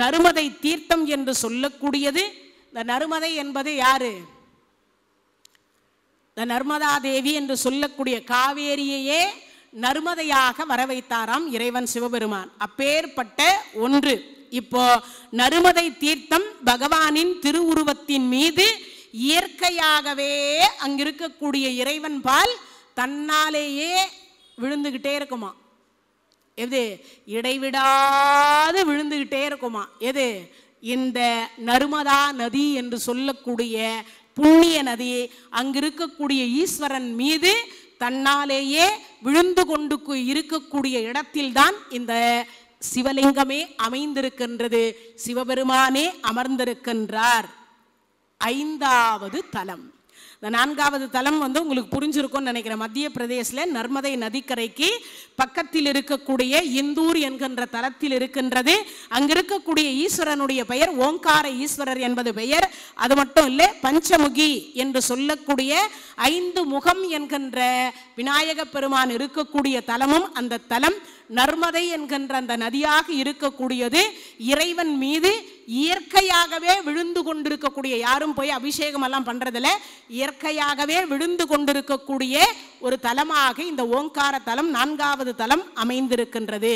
நருமதை தீர்த்தம் என்று சொல்லக்கூடியது. இந்த நருமதை என்பது யாரு? இந்த நர்மதா தேவி என்று சொல்லக்கூடிய காவேரியையே நர்மதையாக வர வைத்தாராம் இறைவன் சிவபெருமான். அப்பேற்பட்ட ஒன்று. இப்போ நருமதை தீர்த்தம் பகவானின் திருவுருவத்தின் மீது இயற்கையாகவே அங்கிருக்கக்கூடிய இறைவன் பால் தன்னாலேயே விழுந்துகிட்டே இருக்குமா. எது? இடைவிடாது விழுந்துகிட்டே இருக்குமா. எது? இந்த நருமதா நதி என்று சொல்லக்கூடிய புண்ணிய நதி அங்கிருக்கக்கூடிய ஈஸ்வரன் மீது தன்னாலேயே விழுந்து கொண்டு இருக்கக்கூடிய இடத்தில்தான் இந்த சிவலிங்கமே அமைந்திருக்கின்றது. சிவபெருமானே அமர்ந்திருக்கின்றார். 5வது தலம். இந்த 4வது தலம் உங்களுக்கு புரிஞ்சிருக்கும் நினைக்கிறேன். மத்திய பிரதேசத்தில் நர்மதை நதிக்கரைக்கு பக்கத்தில் இருக்கக்கூடிய இந்தூர் என்கின்ற தலத்தில் இருக்கின்றது. அங்கு இருக்கக்கூடிய ஈஸ்வரனுடைய பெயர் ஓங்கார ஈஸ்வரர் என்பது பெயர். அது மட்டும் இல்லை, பஞ்சமுகி என்று சொல்லக்கூடிய 5 முகம் என்கின்ற விநாயக பெருமான் இருக்கக்கூடிய தலமும் அந்த தலம். நர்மதை என்கின்ற அந்த நதியாக இருக்கக்கூடியது இறைவன் மீது இயற்கையாகவே விழுந்து கொண்டிருக்கக்கூடிய, யாரும் போய் அபிஷேகம் எல்லாம் பண்றதில்ல, இயற்கையாகவே விழுந்து கொண்டிருக்கக்கூடிய ஒரு தலமாக இந்த ஓங்கார தலம் 4வது தலம் அமைந்திருக்கின்றது.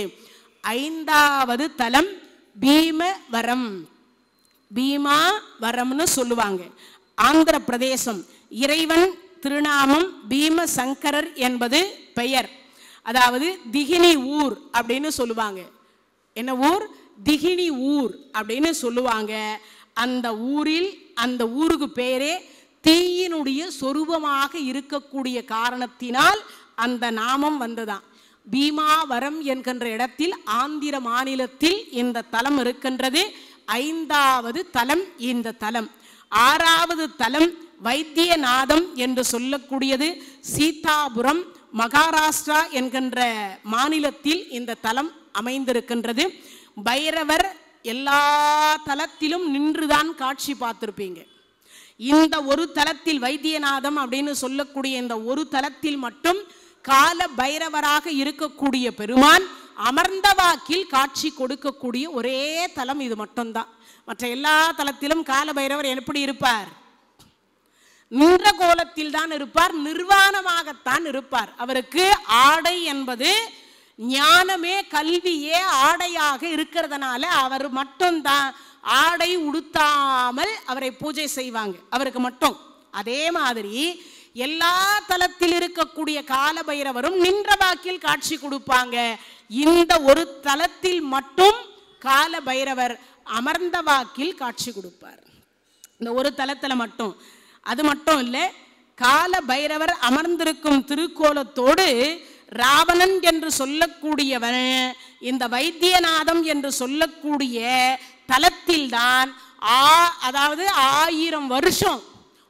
5வது தலம் பீமவரம். பீமாவரம்னு சொல்லுவாங்க. ஆந்திர பிரதேசம். இறைவன் திருநாமம் பீமசங்கரர் என்பது பெயர். அதாவது திகினி ஊர் அப்படின்னு சொல்லுவாங்க. என்ன ஊர்? திகினி ஊர் அப்படின்னு சொல்லுவாங்க. அந்த ஊரில், அந்த ஊருக்கு பேரே தீயினுடைய சொரூபமாக இருக்கக்கூடிய காரணத்தினால் அந்த நாமம் வந்ததான். பீமாவரம் என்கின்ற இடத்தில் ஆந்திர மாநிலத்தில் இந்த தலம் இருக்கின்றது. 5வது தலம் இந்த தலம். 6வது தலம் வைத்தியநாதம் என்று சொல்லக்கூடியது சீதாபுரம் மகாராஷ்டிரா என்கின்ற மாநிலத்தில் இந்த தலம் அமைந்திருக்கின்றது. பைரவர் எல்லா தலத்திலும் நின்றுதான் காட்சி பார்த்திருப்பீங்க. இந்த ஒரு தலத்தில் வைத்தியநாதம் அப்படின்னு சொல்லக்கூடிய இந்த ஒரு தலத்தில் மட்டும் கால பைரவராக இருக்கக்கூடிய பெருமான் அமர்ந்த வாக்கில் காட்சி கொடுக்கக்கூடிய ஒரே தலம் இது மட்டும்தான். மற்ற எல்லா தலத்திலும் கால பைரவர் எப்படி இருப்பார்? நின்ற கோலத்தில் தான் இருப்பார், நிர்வாணமாகத்தான் இருப்பார். அவருக்கு ஆடை என்பது ஞானமே கல்வியே ஆடையாக இருக்கிறதுனால அவர் மட்டும்தான் ஆடை உடுத்தாமல் அவரை பூஜை செய்வாங்க, அவருக்கு மட்டும். அதே மாதிரி எல்லா தலத்தில் இருக்கக்கூடிய கால பைரவரும் நின்ற வாக்கில் காட்சி கொடுப்பாங்க. இந்த ஒரு தலத்தில் மட்டும் கால பைரவர் அமர்ந்த வாக்கில் காட்சி கொடுப்பார். இந்த ஒரு தலத்தில் மட்டும். அது மட்டும் இல்லை, கால பைரவர் அமர்ந்திருக்கும் திருக்கோலத்தோடு ராவணன் என்று சொல்லக்கூடியவன் இந்த வைத்தியநாதம் என்று சொல்லக்கூடிய தலத்தில்தான் அதாவது 1000 வருஷம்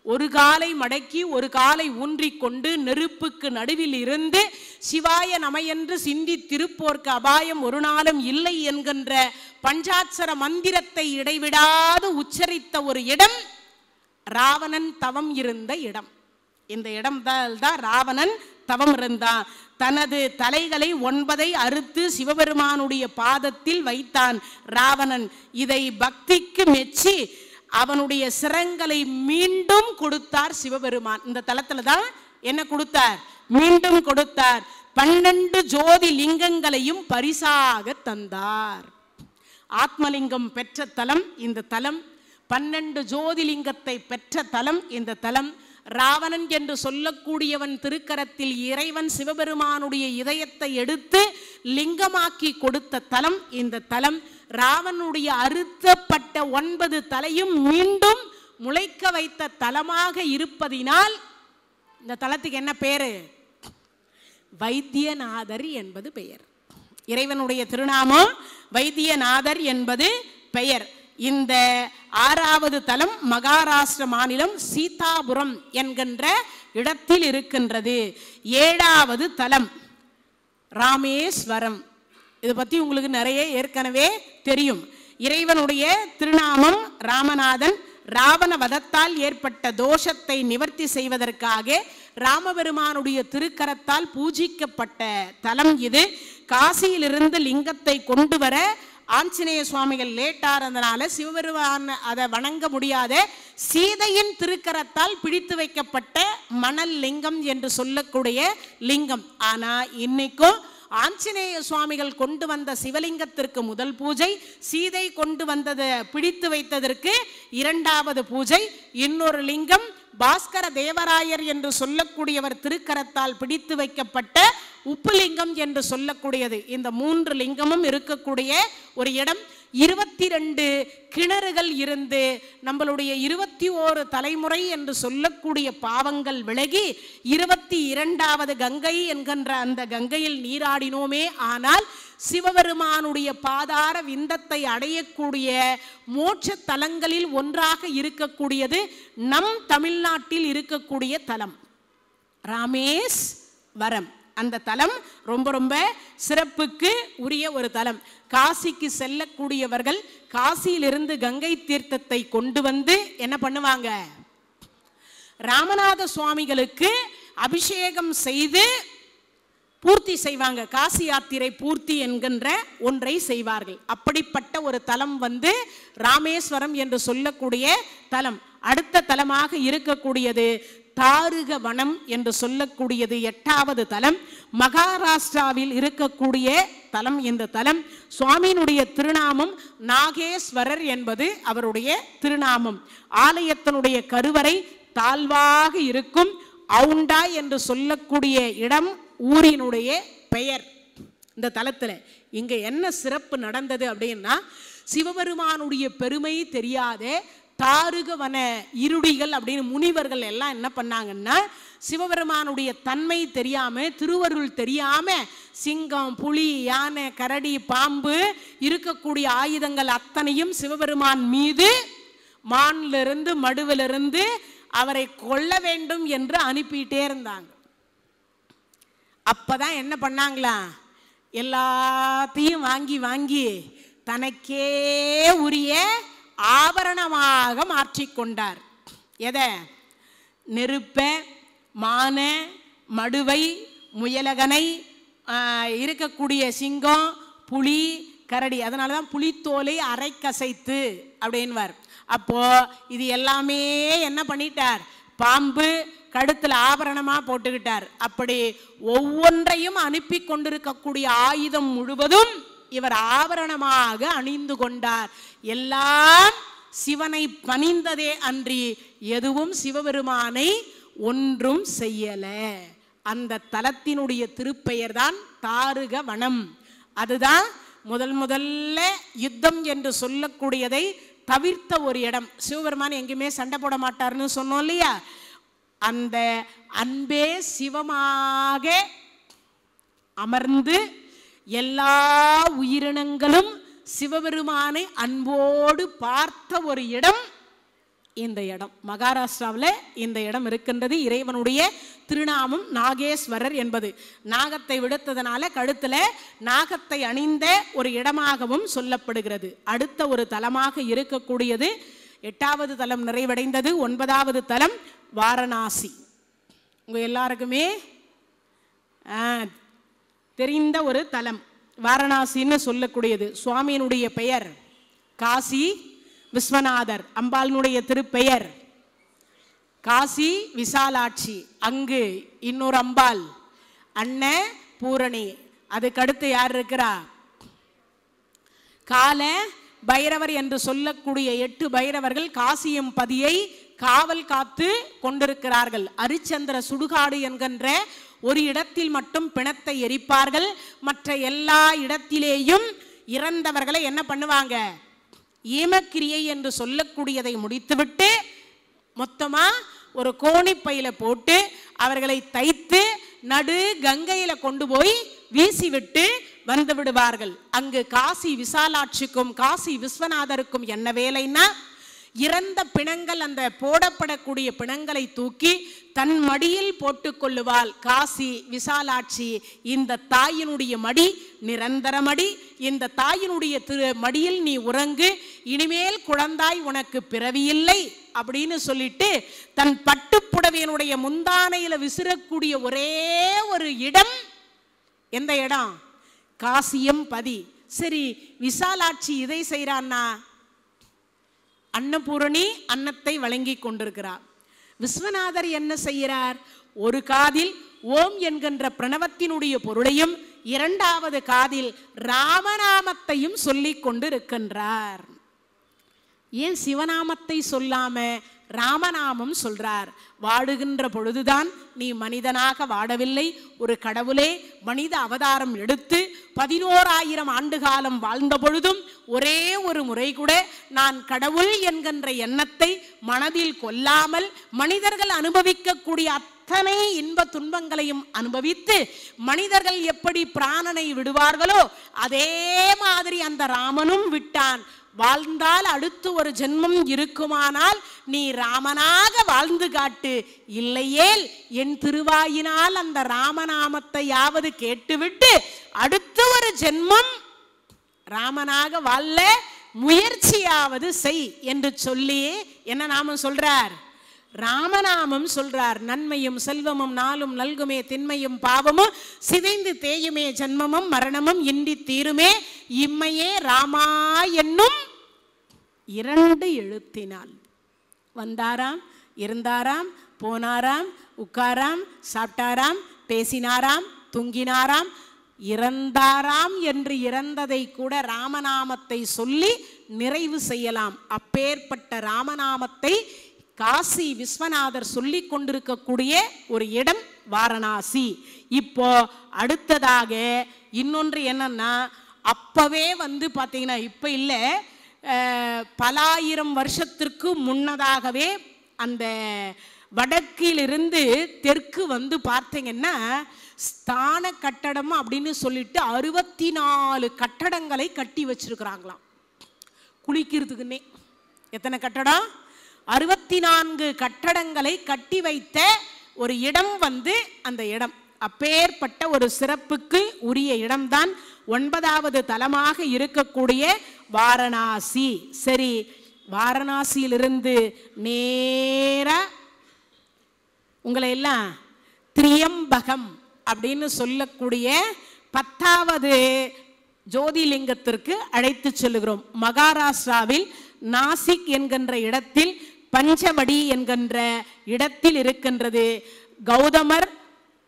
ஒரு காலை மடக்கி ஒரு காலை ஊன்றிக்கொண்டு நெருப்புக்கு நடுவில் இருந்து சிவாய நமையென்று சிந்தித்திருப்போர்க்கு அபாயம் ஒரு நாளும் இல்லை என்கின்ற பஞ்சாட்சர மந்திரத்தை இடைவிடாது உச்சரித்த ஒரு இடம் ராவணன் தவம் இருந்த இடம். இந்த இடம் தான் ராவணன் தவம் இருந்தான். தனது தலைகளை 9 அறுத்து சிவபெருமானுடைய பாதத்தில் வைத்தான் ராவணன். இதை பக்திக்கு மெச்சி அவனுடைய சிரங்களை மீண்டும் கொடுத்தார் சிவபெருமான். இந்த தலத்துல தான் என்ன கொடுத்தார்? மீண்டும் கொடுத்தார். 12 ஜோதி லிங்கங்களையும் பரிசாக தந்தார். ஆத்மலிங்கம் பெற்ற தலம் இந்த தலம். 12 ஜோதிலிங்கத்தை பெற்ற தலம் இந்த தலம். ராவணன் என்று சொல்லக்கூடியவன் திருக்கரத்தில் இறைவன் சிவபெருமானுடைய இதயத்தை எடுத்து லிங்கமாக்கி கொடுத்த தலம் இந்த தலம். ராவனுடைய அறுத்தப்பட்ட 9 தலையும் மீண்டும் முளைக்க வைத்த தலமாக இருப்பதினால் இந்த தலத்துக்கு என்ன பேரு? வைத்தியநாதர் என்பது பெயர். இறைவனுடைய திருநாமம் வைத்தியநாதர் என்பது பெயர். இந்த 6வது தலம் மகாராஷ்டிர மாநிலம் சீதாபுரம் என்கின்ற இடத்தில் இருக்கின்றது. 7வது தலம் ராமேஸ்வரம். இதை பற்றி உங்களுக்கு நிறைய ஏற்கனவே தெரியும். இறைவனுடைய திருநாமம் ராமநாதன். ராவண வதத்தால் ஏற்பட்ட தோஷத்தை நிவர்த்தி செய்வதற்காக ராமபெருமானுடைய திருக்கரத்தால் பூஜிக்கப்பட்ட தலம் இது. காசியிலிருந்து லிங்கத்தை கொண்டு வர ஆஞ்சநேய சுவாமிகள் லேட்டாக இருந்தனால சிவபெருமான் அதை வணங்க முடியாத சீதையின் திருக்கரத்தால் பிடித்து வைக்கப்பட்ட மணல் லிங்கம் என்று சொல்லக்கூடிய லிங்கம். ஆனால் இன்னைக்கும் ஆஞ்சநேய சுவாமிகள் கொண்டு வந்த சிவலிங்கத்திற்கு முதல் பூஜை, சீதை கொண்டு வந்ததை பிடித்து வைத்ததற்கு 2வது பூஜை. இன்னொரு லிங்கம் பாஸ்கர தேவராயர் என்று சொல்லக்கூடியவர் திருக்கரத்தால் பிடித்து வைக்கப்பட்ட உப்புலிங்கம் என்று சொல்லக்கூடியது. இந்த 3 லிங்கமும் இருக்கக்கூடிய ஒரு இடம். 22 கிணறுகள் இருந்து நம்மளுடைய 21 தலைமுறை என்று சொல்லக்கூடிய பாவங்கள் விலகி 22வது கங்கை என்கின்ற அந்த கங்கையில் நீராடினோமே ஆனால் சிவபெருமானுடைய பாதார விந்தத்தை அடையக்கூடிய மோட்ச தலங்களில் ஒன்றாக இருக்கக்கூடியது நம் தமிழ்நாட்டில் இருக்கக்கூடிய தலம் ராமேஸ்வரம். அந்த தலம் ரொம்ப ரொம்ப சிறப்புக்கு உரிய ஒரு தலம். காசிக்கு செல்லக்கூடியவர்கள் காசியிலிருந்து கங்கை தீர்த்தத்தை கொண்டு வந்து என்ன பண்ணுவாங்க? ராமநாத சுவாமிகளுக்கு அபிஷேகம் செய்து பூர்த்தி செய்வாங்க. காசி யாத்திரை பூர்த்தி என்கின்ற ஒன்றை செய்வார்கள். அப்படிப்பட்ட ஒரு தலம் வந்து ராமேஸ்வரம் என்று சொல்லக்கூடிய தலம். அடுத்த தலமாக இருக்கக்கூடியது தாருக வனம் என்று சொல்லக்கூடியது 8வது தலம். மகாராஷ்டிராவில் இருக்கக்கூடிய தலம் இந்த தலம். சுவாமியினுடைய திருநாமம் நாகேஸ்வரர் என்பது அவருடைய திருநாமம். ஆலயத்தினுடைய கருவறை தாழ்வாக இருக்கும். அவுண்டா என்று சொல்லக்கூடிய இடம் ஊரினுடைய பெயர். இந்த தலத்தில் இங்க என்ன சிறப்பு நடந்தது அப்படின்னா, சிவபெருமானுடைய பெருமை தெரியாத தாருகவன இருடிகள் அப்படின்னு முனிவர்கள் எல்லாம் என்ன பண்ணாங்கன்னா, சிவபெருமானுடைய தன்மை தெரியாம திருவருள் தெரியாம சிங்கம், புலி, யானை, கரடி, பாம்பு இருக்கக்கூடிய ஆயுதங்கள் அத்தனையும் சிவபெருமான் மீது மானிலிருந்து மடுவிலிருந்து அவரை கொல்ல வேண்டும் என்று அனுப்பிட்டே இருந்தாங்க. அப்பதான் என்ன பண்ணாங்களா, எல்லாத்தையும் வாங்கி வாங்கி தனக்கே உரிய ஆபரணமாக மாற்றிக்கொண்டார். எதை? நெருப்ப, மான, மடுவை, முயலகனை, இருக்கக்கூடிய சிங்கம், புலி, கரடி. அதனால தான் புலித்தோலை அரை கசைத்து அப்படின்வார். அப்போ இது எல்லாமே என்ன பண்ணிட்டார்? பாம்பு கழுத்தில் ஆபரணமா போட்டுக்கிட்டார். அப்படி ஒவ்வொன்றையும் அனுப்பி கொண்டிருக்கக்கூடிய ஆயுதம் முழுவதும் இவர் ஆபரணமாக அணிந்து கொண்டார். எல்லாம் சிவனை பணிந்ததே அன்றி எதுவும் சிவபெருமானை ஒன்றும் செய்யல. அந்த தலத்தினுடைய திருப்பெயர் தான் தாருக வனம். அதுதான் முதல்ல யுத்தம் என்று சொல்லக்கூடியதை தவிர்த்த ஒரு இடம். சிவபெருமான் எங்கேயுமே சண்டை போட மாட்டார்னு சொன்னோம் இல்லையா? அந்த அன்பே சிவமாக அமர்ந்து எல்லா உயிரினங்களும் சிவபெருமானை அன்போடு பார்த்த ஒரு இடம் இந்த இடம். மகாராஷ்டிராவில் இந்த இடம் இருக்கின்றது. இறைவனுடைய திருநாமம் நாகேஸ்வரர் என்பது. நாகத்தை விடுத்ததனால கழுத்தில் நாகத்தை அணிந்த ஒரு இடமாகவும் சொல்லப்படுகிறது. அடுத்த ஒரு தலமாக இருக்கக்கூடியது 8வது தலம் நிறைவடைந்தது. 9வது தலம் வாரணாசி. உங்க எல்லாருக்குமே தெரிந்த ஒரு தலம் வாரணாசின்னு சொல்லக்கூடியது. சுவாமியினுடைய பெயர் காசி விஸ்வநாதர். அம்பாளினுடைய திருப்பெயர் காசி விசாலாட்சி. அங்கு இன்னொரு அம்பாள் அன்ன பூரணி. அதுக்கடுத்து யார் இருக்கிறா? கால பைரவர் என்று சொல்லக்கூடிய 8 பைரவர்கள் காசியம் பதியை காவல் காத்து கொண்டிருக்கிறார்கள். அரிச்சந்திர சுடுகாடு என்கின்ற ஒரு இடத்தில் மட்டும் பிணத்தை எரிப்பார்கள். மற்ற எல்லா இடத்திலேயும் இறந்தவர்களை என்ன பண்ணுவாங்க? ஈமக்கிரியை என்று சொல்லக்கூடியதை முடித்துவிட்டு மொத்தமா ஒரு கோணிப்பையில போட்டு அவர்களை தைத்து நடு கங்கையில கொண்டு போய் வீசிவிட்டு வந்து விடுவார்கள். அங்கு காசி விசாலாட்சிக்கும் காசி விஸ்வநாதருக்கும் என்ன வேலைன்னா, இறந்த பிணங்கள் அந்த போடப்படக்கூடிய பிணங்களை தூக்கி தன் மடியில் போட்டுக்கொள்ளுவாள் காசி விசாலாட்சி. இந்த தாயினுடைய மடி நிரந்தர மடி. இந்த தாயினுடைய மடியில் நீ உறங்கு, இனிமேல் குழந்தாய் உனக்கு பிறவியில்லை அப்படின்னு சொல்லிட்டு தன் பட்டுப்புடவையினுடைய முந்தானையில விசிறக்கூடிய ஒரே ஒரு இடம் எந்த இடம்? காசியம் பதி. சரி, விசாலாட்சி இதை செய்கிறான்னா, அன்னபூரணி அன்னத்தை வழங்கி கொண்டிருக்கிறார். விஸ்வநாதர் என்ன செய்கிறார்? ஒரு காதில் ஓம் என்கின்ற பிரணவத்தினுடைய பொருளையும் 2வது காதில் ராமநாமத்தையும் சொல்லிக் கொண்டிருக்கின்றார். ஏன் சிவநாமத்தை சொல்லாம ராமநாமம் சொல்றார்? வாடுகின்ற பொழுதுதான் நீ மனிதனாக வாடவில்லை, ஒரு கடவுளே மனித அவதாரம் எடுத்து 11,000 ஆண்டு காலம் வாழ்ந்த பொழுதும் ஒரே ஒரு முறை கூட நான் கடவுள் என்கின்ற எண்ணத்தை மனதில் கொள்ளாமல் மனிதர்கள் அனுபவிக்கக்கூடிய அத்தனை இன்ப துன்பங்களையும் அனுபவித்து மனிதர்கள் எப்படி பிராணனை விடுவார்களோ அதே மாதிரி அந்த ராமனும் விட்டான். வாழ்ந்தால் அடுத்து ஒரு ஜென்மம் இருக்குமானால் நீ ராமனாக வாழ்ந்து காட்டு, இல்லையேல் என் திருவாயினால் அந்த ராமநாமத்தையாவது கேட்டுவிட்டு அடுத்து ஒரு ஜென்மம் ராமனாக வாழ முயற்சியாவது செய் என்று சொல்லி என்ன நாமம் சொல்றார்? ராமநாமம் சொல்றார். நன்மையும் செல்வமும் நாளும் நல்குமே, திண்மையும் பாவமும் சிதைந்து தேயுமே, ஜன்மமும் மரணமும் இன்றி தீருமே, இம்மையே ராமா என்னும் 2 எழுத்தினால். வந்தாராம், இருந்தாராம், போனாராம், உட்காராம், சாப்பிட்டாராம், பேசினாராம், தூங்கினாராம், இறந்தாராம் என்று இறந்ததை கூட ராமநாமத்தை சொல்லி நிறைவு செய்யலாம். அப்பேற்பட்ட ராமநாமத்தை காசி விஸ்வநாதர் சொல்லி கொண்டிருக்கக்கூடிய ஒரு இடம் வாரணாசி. இப்போ அடுத்ததாக இன்னொன்று என்னன்னா, அப்பவே பார்த்தீங்கன்னா, இப்போ இல்லை, பல ஆயிரம் வருஷத்திற்கு முன்னதாகவே அந்த வடக்கிலிருந்து தெற்கு பார்த்தீங்கன்னா ஸ்தான கட்டடம் அப்படின்னு சொல்லிட்டு 64 கட்டடங்களை கட்டி வச்சிருக்கிறாங்களாம் குளிக்கிறதுக்குன்னே. எத்தனை கட்டடம்? 64 கட்டடங்களை கட்டி வைத்த ஒரு இடம் அந்த இடம். அப்பேற்பட்ட ஒரு சிறப்புக்கு உரிய இடம்தான் 9வது தலமாக இருக்கக்கூடிய வாரணாசி. சரி, வாரணாசியிலிருந்து நேரா உங்களை எல்லாம் திரியம்பகம் அப்படின்னு சொல்லக்கூடிய 10வது ஜோதிலிங்கத்திற்கு அழைத்து செல்லுகிறோம். மகாராஷ்டிராவில் நாசிக் என்கின்ற இடத்தில் பஞ்சவடி என்கின்ற இடத்தில் இருக்கின்றது. கௌதமர்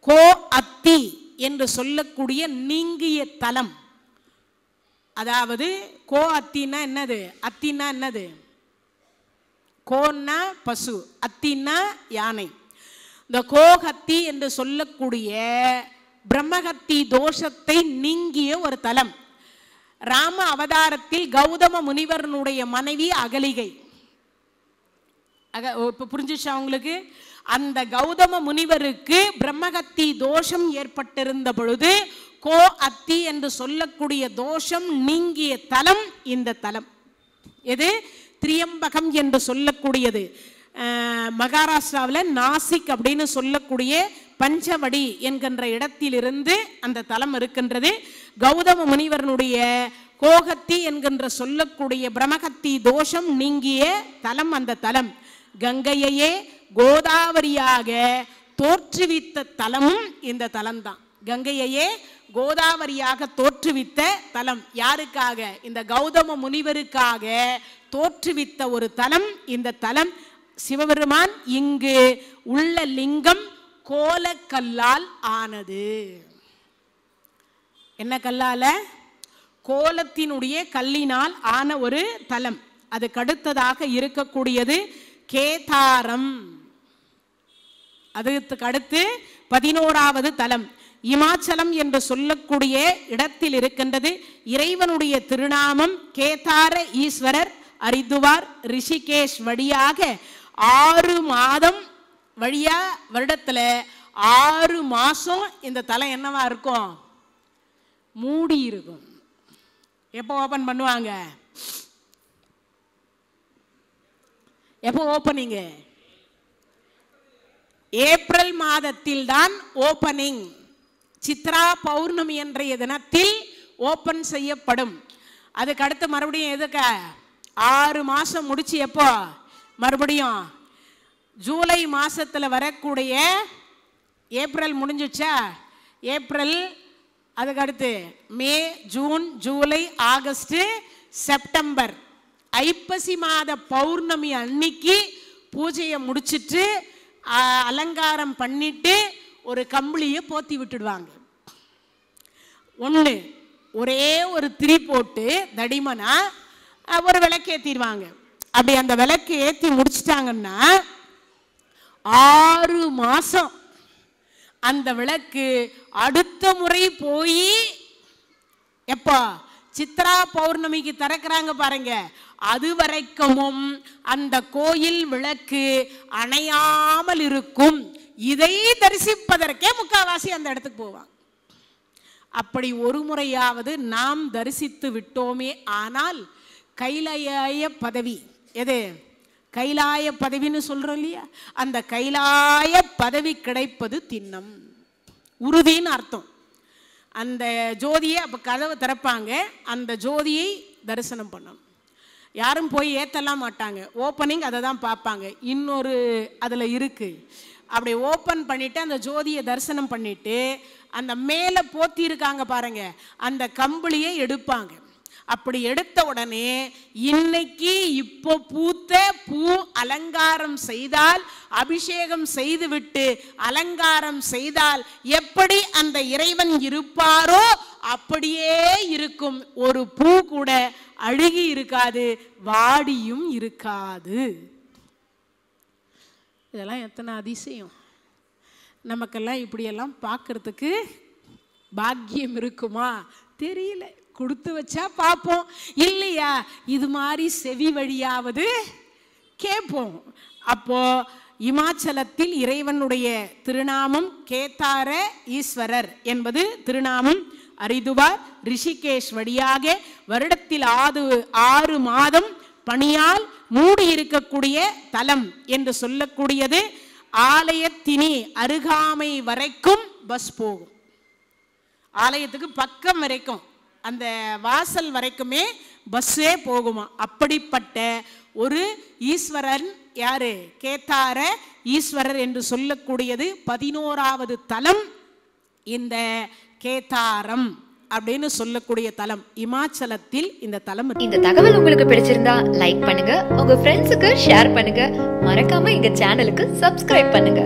கோ அத்தி என்று சொல்லக்கூடிய நீங்கிய தலம். அதாவது கோ அத்தின்னா என்னது? அத்தின்னா என்னது? கோன்னா பசு, அத்தின்னா யானை. இந்த கோஹத்தி என்று சொல்லக்கூடிய பிரம்மஹத்தி தோஷத்தை நீங்கிய ஒரு தலம். ராம அவதாரத்தில் கௌதம முனிவரனுடைய மனைவி அகலிகை. இப்ப புரிஞ்சுச்சா உங்களுக்கு? அந்த கௌதம முனிவருக்கு பிரம்மஹத்தி தோஷம் ஏற்பட்டிருந்த பொழுது கோ அத்தி என்று சொல்லக்கூடிய தோஷம் நீங்கிய தலம் இந்த தலம். எது? திரியம்பகம் என்று சொல்லக்கூடியது. மகாராஷ்டிராவில் நாசிக் அப்படின்னு சொல்லக்கூடிய பஞ்சவடி என்கின்ற இடத்திலிருந்து அந்த தலம் இருக்கின்றது. கௌதம முனிவரனுடைய கோஹத்தி என்கின்ற சொல்லக்கூடிய பிரம்மஹத்தி தோஷம் நீங்கிய தலம் அந்த தலம். கங்கையையே கோதாவரியாக தோற்றுவித்த தலமும் இந்த தலம்தான். கங்கையையே கோதாவரியாக தோற்றுவித்த தலம். யாருக்காக? இந்த கௌதம முனிவருக்காக தோற்றுவித்த ஒரு தலம் இந்த தலம். சிவபெருமான் இங்கு உள்ள லிங்கம் கோலக்கல்லால் ஆனது. என்ன கல்லால? கோலத்தினுடைய கல்லினால் ஆன ஒரு தலம். அதுக்கு அடுத்ததாக இருக்கக்கூடியது கேதாரம். அதுக்கு அடுத்து 11வது தலம் இமாச்சலம் என்று சொல்லக்கூடிய இடத்தில் இருக்கின்றது. இறைவனுடைய திருநாமம் கேதார ஈஸ்வரர். ஹரித்துவார் ரிஷிகேஷ் வழியாக 6 மாதம் வழியா வருடத்துல 6 மாசம் இந்த தலம் என்னவா இருக்கும்? மூடி இருக்கும். எப்போ ஓபன் பண்ணுவாங்க? எப்போ ஓபனிங்? ஏப்ரல் மாதத்தில் தான் ஓபனிங். சித்ரா பௌர்ணமி என்ற தினத்தில் ஓபன் செய்யப்படும். அதுக்கு அடுத்து மறுபடியும் எதுக்கு? 6 மாசம் முடிச்சு எப்போ மறுபடியும் ஜூலை மாசத்துல வரக்கூடிய ஏப்ரல் முடிஞ்சுச்சா? ஏப்ரல், அதுக்கு அடுத்து மே, ஜூன், ஜூலை, ஆகஸ்ட், செப்டம்பர். ஐப்பசி மாத பௌர்ணமி அன்னைக்கு பூஜையை முடிச்சிட்டு அலங்காரம் பண்ணிட்டு ஒரு கம்பளியை போத்தி விட்டுடுவாங்க. ஒன்று ஒரே ஒரு திரி போட்டு தடிமனா ஒரு விளக்கு ஏற்றிடுவாங்க. அப்படி அந்த விளக்கு ஏற்றி முடிச்சிட்டாங்கன்னா 6 மாசம் அந்த விளக்கு அடுத்த முறை போய் எப்போ சித்ரா பௌர்ணமிக்கு திறக்கிறாங்க பாருங்க, அது வரைக்கும் அந்த கோயில் விளக்கு அணையாமல் இருக்கும். இதை தரிசிப்பதற்கே முக்காவாசி அந்த இடத்துக்கு போவாங்க. அப்படி ஒரு முறையாவது நாம் தரிசித்து விட்டோமே ஆனால் கைலாய பதவி, எது கைலாய பதவின்னு சொல்றோம் இல்லையா, அந்த கைலாய பதவி கிடைப்பது திண்ணம், உறுதின்னு அர்த்தம். அந்த ஜோதியை அப்போ கதவை திறப்பாங்க, அந்த ஜோதியை தரிசனம் பண்ணணும். யாரும் போய் ஏற்றலாம் மாட்டாங்க, ஓப்பனிங் அதை தான் பார்ப்பாங்க. இன்னொரு அதில் இருக்குது, அப்படி ஓப்பன் பண்ணிவிட்டு அந்த ஜோதியை தரிசனம் பண்ணிவிட்டு அந்த மேலே போத்தி இருக்காங்க பாருங்க, அந்த கம்பளியை எடுப்பாங்க. அப்படி எடுத்த உடனே இன்னைக்கு இப்போ பூத்த பூ அலங்காரம் செய்தால், அபிஷேகம் செய்துவிட்டு அலங்காரம் செய்தால் எப்படி அந்த இறைவன் இருப்பாரோ அப்படியே இருக்கும். ஒரு பூ கூட அழுகி இருக்காது, வாடியும் இருக்காது. இதெல்லாம் எத்தனை அதிசயம்! நமக்கெல்லாம் இப்படியெல்லாம் பார்க்கறதுக்கு பாக்கியம் இருக்குமா தெரியல. கொடுத்து வச்சா பார்ப்போம், இல்லையா இது மாதிரி செவி வழியாவது கேட்போம். அப்போ இமாச்சலத்தில் இறைவனுடைய திருநாமம் கேதார ஈஸ்வரர் என்பது திருநாமம். ஹரித்துவார் ரிஷிகேஷ் வழியாக வருடத்தில் 6 மாதம் பனியால் மூடி இருக்கக்கூடிய தலம் என்று சொல்லக்கூடியது. ஆலயத்தினி அருகாமை வரைக்கும் பஸ் போகும். ஆலயத்துக்கு பக்கம் வரைக்கும், அந்த வாசல் வரைக்குமே பஸ்ஸே போகுமா. அப்படிப்பட்ட ஒரு ஈஸ்வரன் யாரு? கேதார ஈஸ்வரர் என்று சொல்லக்கூடியது 11வது தலம் இந்த கேதாரம் அப்படின்னு சொல்லக்கூடிய தலம். இமாச்சலத்தில் இந்த தலம். இந்த தகவல் உங்களுக்கு பிடிச்சிருந்தா லைக் பண்ணுங்க, உங்க ஃப்ரெண்ட்ஸுக்கு ஷேர் பண்ணுங்க, மறக்காம எங்க சேனலுக்கு சப்ஸ்கிரைப் பண்ணுங்க.